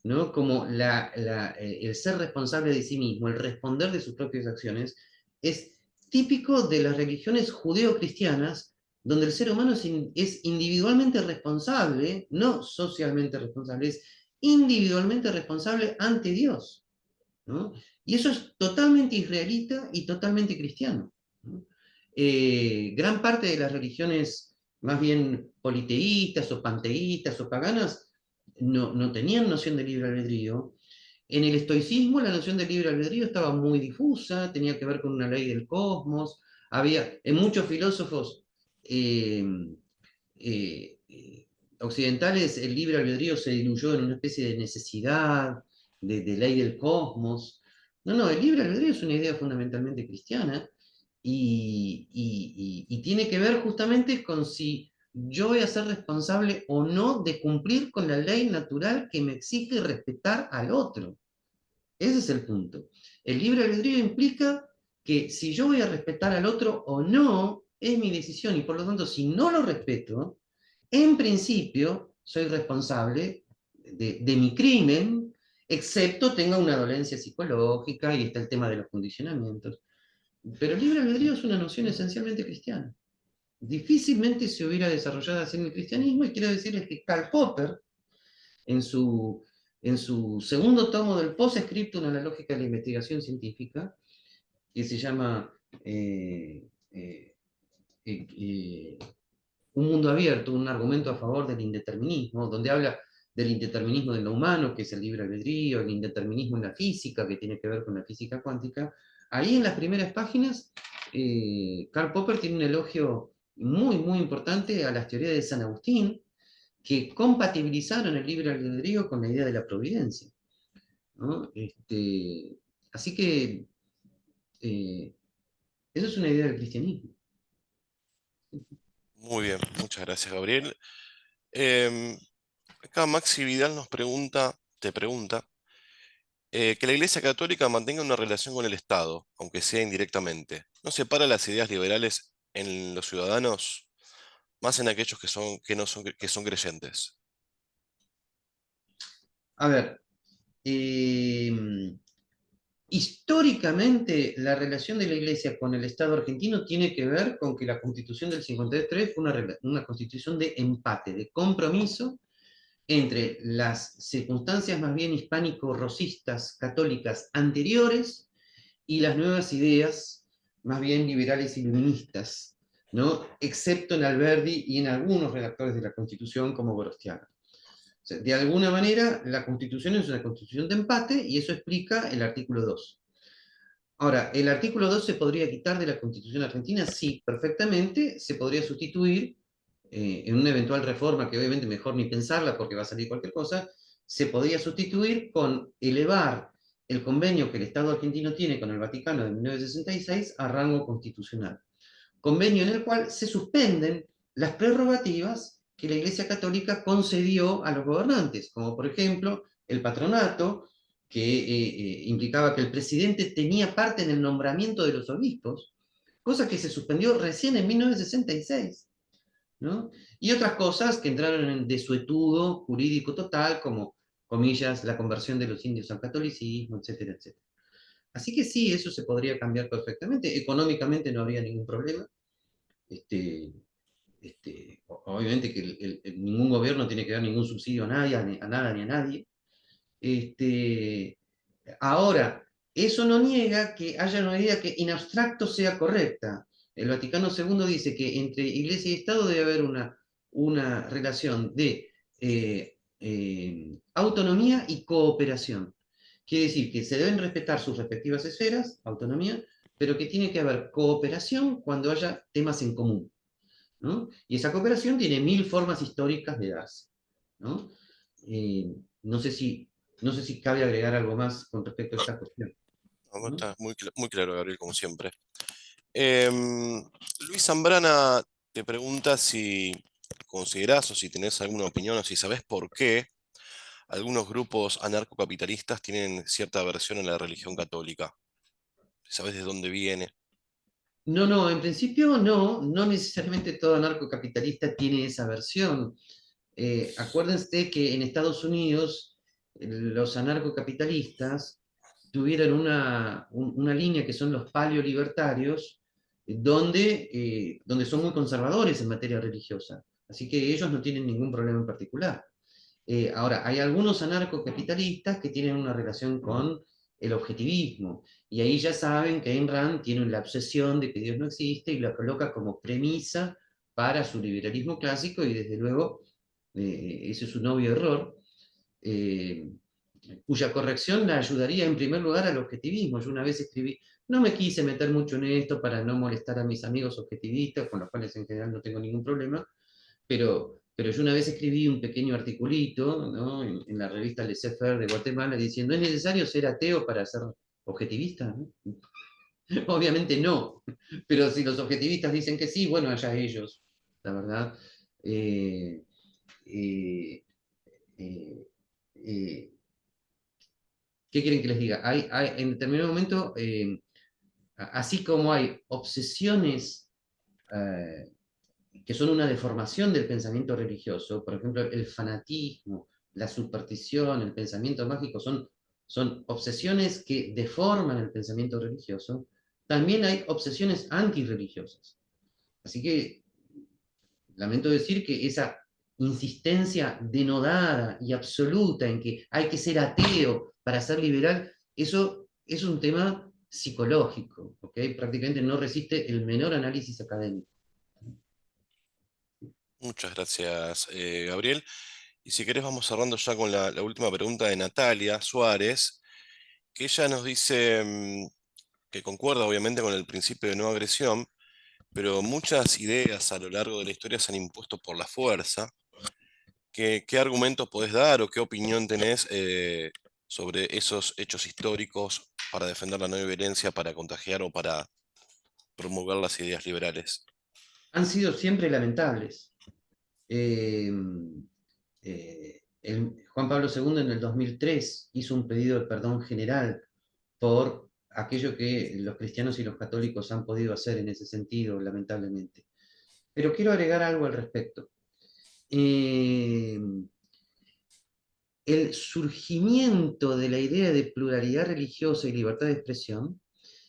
¿no? Como el ser responsable de sí mismo, el responder de sus propias acciones, es típico de las religiones judeo-cristianas, donde el ser humano es individualmente responsable, no socialmente responsable, es individualmente responsable ante Dios, ¿no? Y eso es totalmente israelita y totalmente cristiano, ¿no? Gran parte de las religiones más bien politeístas o panteístas o paganas no tenían noción de libre albedrío. En el estoicismo la noción de libre albedrío estaba muy difusa, tenía que ver con una ley del cosmos. Había, en muchos filósofos eh, eh, eh, occidentales, el libre albedrío se diluyó en una especie de necesidad, de ley del cosmos. No, no, el libre albedrío es una idea fundamentalmente cristiana y tiene que ver justamente con si yo voy a ser responsable o no de cumplir con la ley natural que me exige respetar al otro. Ese es el punto. El libre albedrío implica que si yo voy a respetar al otro o no, es mi decisión y por lo tanto, si no lo respeto, en principio soy responsable de mi crimen, excepto tenga una dolencia psicológica y está el tema de los condicionamientos. Pero el libre albedrío es una noción esencialmente cristiana. Difícilmente se hubiera desarrollado así en el cristianismo y quiero decirles que Karl Popper, en su, en su segundo tomo del Post-Scriptum a la lógica de la investigación científica, que se llama eh, eh, eh, Un mundo abierto, un argumento a favor del indeterminismo, donde habla del indeterminismo de lo humano, que es el libre albedrío, el indeterminismo en la física, que tiene que ver con la física cuántica. Ahí en las primeras páginas, Karl Popper tiene un elogio muy, muy importante a las teorías de San Agustín, que compatibilizaron el libre albedrío con la idea de la providencia, ¿no? Así que eh, eso es una idea del cristianismo. Muy bien, muchas gracias, Gabriel. Em, Acá Maxi Vidal te pregunta, que la Iglesia Católica mantenga una relación con el Estado, aunque sea indirectamente. ¿No separa las ideas liberales en los ciudadanos, más en aquellos que no son, que son creyentes? A ver, eh, históricamente la relación de la Iglesia con el Estado argentino tiene que ver con que la Constitución del 53 fue una constitución de empate, de compromiso entre las circunstancias más bien hispánico-rosistas católicas anteriores y las nuevas ideas más bien liberales y iluministas, ¿no? Excepto en Alberdi y en algunos redactores de la Constitución como Gorostiaga. O sea, de alguna manera, la Constitución es una constitución de empate y eso explica el artículo 2. Ahora, ¿el artículo 2 se podría quitar de la Constitución argentina? Sí, perfectamente, se podría sustituir en una eventual reforma, que obviamente mejor ni pensarla porque va a salir cualquier cosa, se podría sustituir con elevar el convenio que el Estado argentino tiene con el Vaticano de 1966 a rango constitucional. Convenio en el cual se suspenden las prerrogativas que la Iglesia Católica concedió a los gobernantes, como por ejemplo el patronato, que implicaba que el presidente tenía parte en el nombramiento de los obispos, cosa que se suspendió recién en 1966, ¿no? Y otras cosas que entraron en desuetudo jurídico total, como, comillas, la conversión de los indios al catolicismo, etcétera, etcétera. Así que sí, eso se podría cambiar perfectamente. Económicamente no habría ningún problema. Este, obviamente que ningún gobierno tiene que dar ningún subsidio a nadie, a nada ni a nadie. Este, Ahora, eso no niega que haya una idea que en abstracto sea correcta. El Vaticano II dice que entre Iglesia y Estado debe haber una relación de autonomía y cooperación. Quiere decir que se deben respetar sus respectivas esferas, autonomía, pero que tiene que haber cooperación cuando haya temas en común, ¿no? Y esa cooperación tiene mil formas históricas de darse, ¿no? Eh, no sé si, no sé si cabe agregar algo más con respecto a esta cuestión, No, ¿no? está muy claro, Gabriel, como siempre. Em, Luis Zambrana te pregunta si considerás o si tenés alguna opinión o si sabés por qué algunos grupos anarcocapitalistas tienen cierta aversión a la religión católica. ¿Sabés de dónde viene? No, no, en principio no, no necesariamente todo anarcocapitalista tiene esa versión. Acuérdense que en Estados Unidos los anarcocapitalistas tuvieron una línea que son los paleolibertarios, donde son muy conservadores en materia religiosa. Así que ellos no tienen ningún problema en particular. Ahora, hay algunos anarcocapitalistas que tienen una relación con el objetivismo, y ahí ya saben que Ayn Rand tiene la obsesión de que Dios no existe y la coloca como premisa para su liberalismo clásico, y desde luego ese es un obvio error, eh, cuya corrección la ayudaría en primer lugar al objetivismo. Yo una vez escribí, no me quise meter mucho en esto para no molestar a mis amigos objetivistas, con los cuales en general no tengo ningún problema, pero yo una vez escribí un pequeño articulito, ¿no? En la revista Laissez-faire de Guatemala diciendo, ¿es necesario ser ateo para ser objetivista? ¿No? Obviamente no, pero si los objetivistas dicen que sí, bueno, allá ellos, la verdad. Eh, eh, eh, eh, ¿Qué quieren que les diga? En determinado momento, así como hay obsesiones eh, que son una deformación del pensamiento religioso, por ejemplo, el fanatismo, la superstición, el pensamiento mágico, son obsesiones que deforman el pensamiento religioso, también hay obsesiones antirreligiosas. Así que lamento decir que esa insistencia denodada y absoluta en que hay que ser ateo para ser liberal, eso es un tema psicológico, ¿ok? Prácticamente no resiste el menor análisis académico. Muchas gracias, Gabriel. Y si querés vamos cerrando ya con la última pregunta de Natalia Suárez, que ella nos dice que concuerda obviamente con el principio de no agresión, pero muchas ideas a lo largo de la historia se han impuesto por la fuerza. ¿Qué argumentos podés dar o qué opinión tenés sobre esos hechos históricos para defender la no violencia, para contagiar o para promulgar las ideas liberales? Han sido siempre lamentables. Eh, Juan Pablo II en el 2003 hizo un pedido de perdón general por aquello que los cristianos y los católicos han podido hacer en ese sentido, lamentablemente. Pero quiero agregar algo al respecto. Eh, el surgimiento de la idea de pluralidad religiosa y libertad de expresión,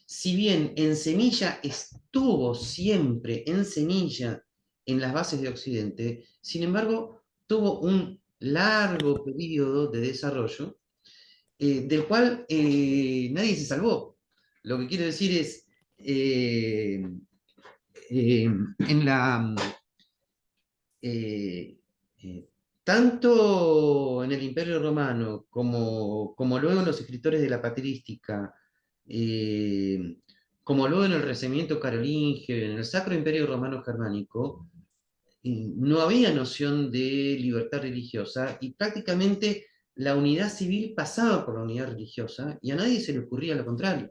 si bien en semilla estuvo siempre en semilla en las bases de Occidente, sin embargo tuvo un largo periodo de desarrollo del cual nadie se salvó. Lo que quiero decir es, en la, eh, eh, tanto en el Imperio Romano como luego en los escritores de la patrística, eh, como luego en el Renacimiento carolingio, en el Sacro Imperio Romano Germánico, no había noción de libertad religiosa y prácticamente la unidad civil pasaba por la unidad religiosa y a nadie se le ocurría lo contrario.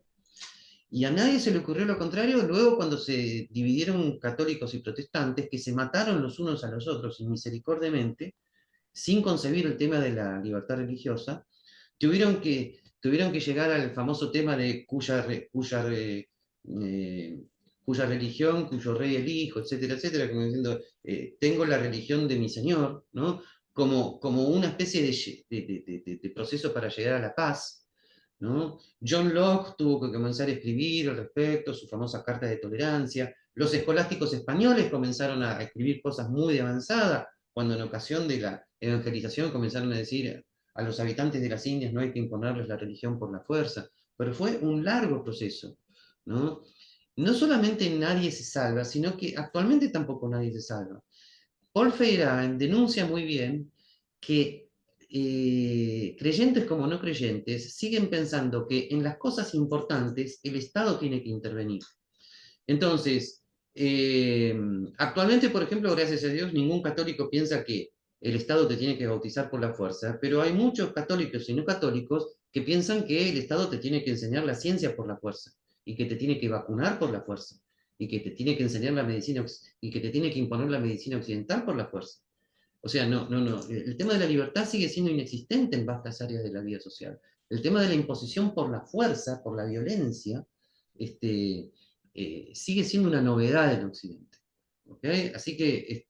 Y a nadie se le ocurrió lo contrario luego cuando se dividieron católicos y protestantes, que se mataron los unos a los otros inmisericordiamente, sin concebir el tema de la libertad religiosa, tuvieron que llegar al famoso tema de cuya religión, cuyo rey elijo, etcétera, etcétera, como diciendo, tengo la religión de mi Señor, ¿no? Como una especie de proceso para llegar a la paz, ¿no? John Locke tuvo que comenzar a escribir al respecto, su famosa carta de tolerancia. Los escolásticos españoles comenzaron a escribir cosas muy avanzadas, cuando en ocasión de la evangelización comenzaron a decir a los habitantes de las Indias no hay que imponerles la religión por la fuerza, pero fue un largo proceso, ¿no? No solamente nadie se salva, sino que actualmente tampoco nadie se salva. Paul Feyerabend denuncia muy bien que creyentes como no creyentes siguen pensando que en las cosas importantes el Estado tiene que intervenir. Entonces, eh, actualmente, por ejemplo, gracias a Dios, ningún católico piensa que el Estado te tiene que bautizar por la fuerza, pero hay muchos católicos y no católicos que piensan que el Estado te tiene que enseñar la ciencia por la fuerza, y que te tiene que vacunar por la fuerza, y que te tiene que enseñar la medicina, y que te tiene que imponer la medicina occidental por la fuerza. O sea, no. El tema de la libertad sigue siendo inexistente en vastas áreas de la vida social. El tema de la imposición por la fuerza, por la violencia, sigue siendo una novedad en Occidente. ¿Okay? Así que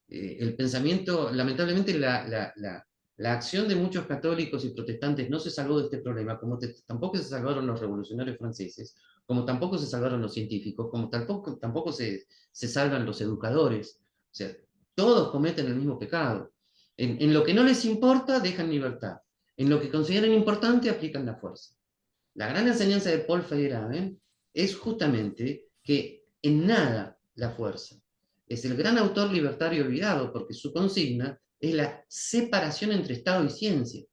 el pensamiento, lamentablemente la acción de muchos católicos y protestantes no se salvó de este problema, como tampoco se salvaron los revolucionarios franceses, como tampoco se salvaron los científicos, como tampoco se salvan los educadores. O sea, todos cometen el mismo pecado. En lo que no les importa, dejan libertad. En lo que consideran importante, aplican la fuerza. La gran enseñanza de Paul Feyerabend es justamente que en nada la fuerza. Es el gran autor libertario olvidado, porque su consigna es la separación entre Estado y ciencia,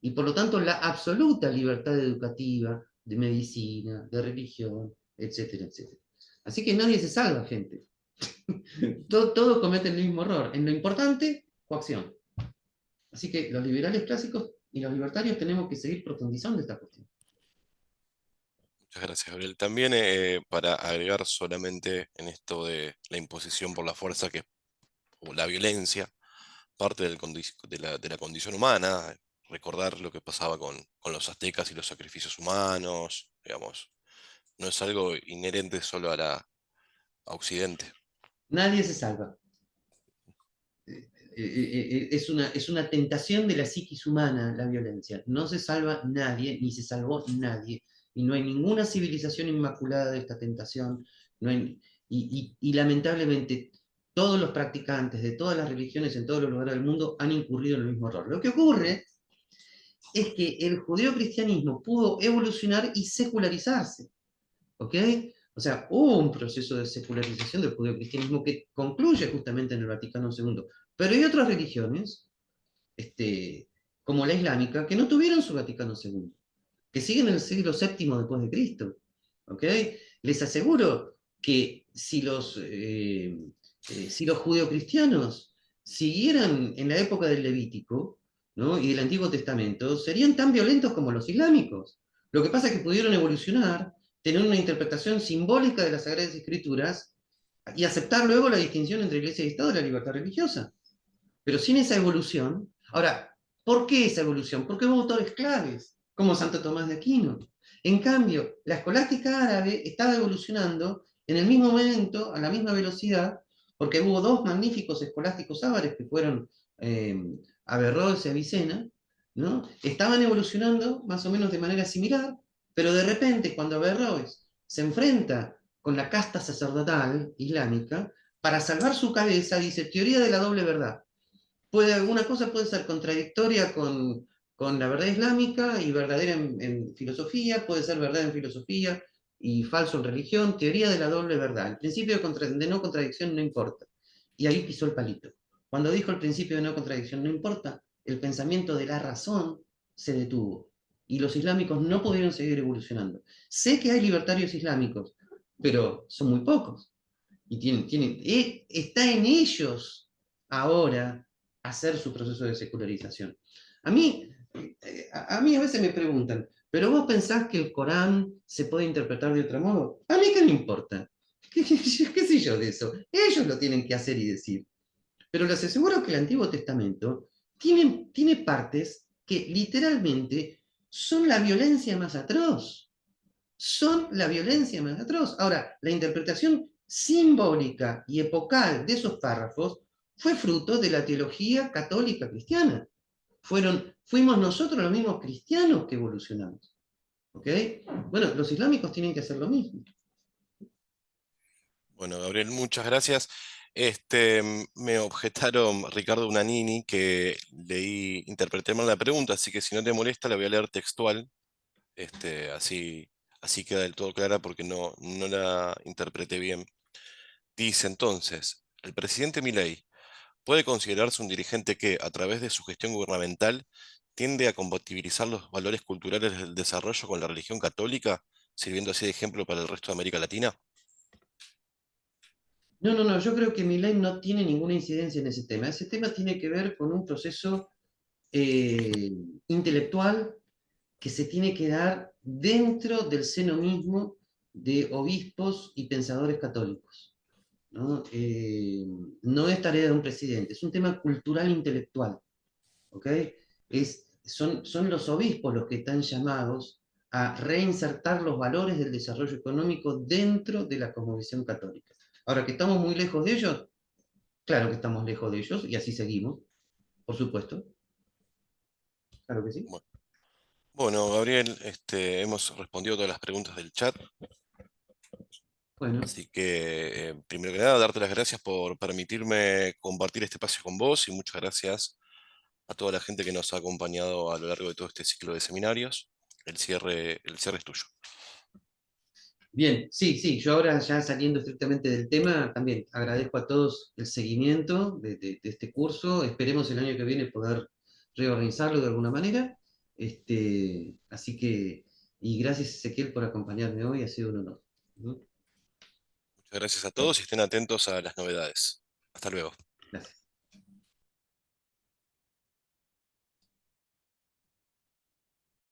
y por lo tanto la absoluta libertad educativa, de medicina, de religión, etcétera, etcétera. Así que nadie se salva, gente. Todos cometen el mismo error. En lo importante, coacción. Así que los liberales clásicos y los libertarios tenemos que seguir profundizando esta cuestión. Muchas gracias, Gabriel. También para agregar solamente en esto de la imposición por la fuerza, o la violencia, parte de la condición humana, recordar lo que pasaba con los aztecas y los sacrificios humanos, digamos, no es algo inherente solo a Occidente. Nadie se salva. Es una tentación de la psiquis humana la violencia. No se salva nadie, ni se salvó nadie. Y no hay ninguna civilización inmaculada de esta tentación. No hay, y lamentablemente todos los practicantes de todas las religiones en todos los lugares del mundo han incurrido en el mismo error. Lo que ocurre es que el judeocristianismo pudo evolucionar y secularizarse. ¿Ok? O sea, hubo un proceso de secularización del judeocristianismo que concluye justamente en el Vaticano II. Pero hay otras religiones, como la islámica, que no tuvieron su Vaticano II, que siguen en el siglo VII después de Cristo. ¿Ok? Les aseguro que si los judeocristianos siguieran en la época del Levítico, ¿no? Y del Antiguo Testamento, serían tan violentos como los islámicos. Lo que pasa es que pudieron evolucionar, tener una interpretación simbólica de las Sagradas Escrituras y aceptar luego la distinción entre Iglesia y Estado y la libertad religiosa. Pero sin esa evolución, ahora, ¿por qué esa evolución? Porque hubo autores claves, como Santo Tomás de Aquino. En cambio, la escolástica árabe estaba evolucionando en el mismo momento, a la misma velocidad, porque hubo dos magníficos escolásticos árabes que fueron eh, Averroes y Avicena, ¿no? Estaban evolucionando más o menos de manera similar, pero de repente cuando Averroes se enfrenta con la casta sacerdotal islámica, para salvar su cabeza dice teoría de la doble verdad. Una cosa puede ser contradictoria con la verdad islámica y verdadera en filosofía, puede ser verdad en filosofía y falso en religión, teoría de la doble verdad. El principio de no contradicción no importa. Y ahí pisó el palito. Cuando dijo el principio de no contradicción no importa, el pensamiento de la razón se detuvo. Y los islámicos no pudieron seguir evolucionando. Sé que hay libertarios islámicos, pero son muy pocos. Y está en ellos ahora hacer su proceso de secularización. A mí, a mí a veces me preguntan, ¿pero vos pensás que el Corán se puede interpretar de otro modo? A mí qué me importa. ¿Qué sé yo de eso? Ellos lo tienen que hacer y decir. Pero les aseguro que el Antiguo Testamento tiene partes que literalmente son la violencia más atroz. Son la violencia más atroz. Ahora, la interpretación simbólica y epocal de esos párrafos fue fruto de la teología católica cristiana. Fuimos nosotros los mismos cristianos que evolucionamos. ¿Ok? Bueno, los islámicos tienen que hacer lo mismo. Bueno, Gabriel, muchas gracias. Me objetaron Ricardo Unanini que interpreté mal la pregunta, así que si no te molesta la voy a leer textual, así queda del todo clara porque no la interpreté bien. Dice entonces, ¿El presidente Milei puede considerarse un dirigente que, a través de su gestión gubernamental, tiende a compatibilizar los valores culturales del desarrollo con la religión católica, sirviendo así de ejemplo para el resto de América Latina? No, no, no, yo creo que mi ley no tiene ninguna incidencia en ese tema. Ese tema tiene que ver con un proceso eh, intelectual que se tiene que dar dentro del seno mismo de obispos y pensadores católicos. ¿No? No es tarea de un presidente, es un tema cultural intelectual. ¿Ok? Son los obispos los que están llamados a reinsertar los valores del desarrollo económico dentro de la cosmovisión católica. Ahora que estamos muy lejos de ellos, claro que estamos lejos de ellos y así seguimos, por supuesto, claro que sí. Bueno, bueno, Gabriel, hemos respondido todas las preguntas del chat, Bueno, así que primero que nada, darte las gracias por permitirme compartir este espacio con vos y muchas gracias a toda la gente que nos ha acompañado a lo largo de todo este ciclo de seminarios. El cierre es tuyo. bien, sí, sí, yo ahora ya saliendo estrictamente del tema, también agradezco a todos el seguimiento de este curso. Esperemos el año que viene poder reorganizarlo de alguna manera. Así que, y gracias Ezequiel por acompañarme hoy, ha sido un honor. ¿No? Muchas gracias a Bueno, todos y estén atentos a las novedades. Hasta luego. gracias.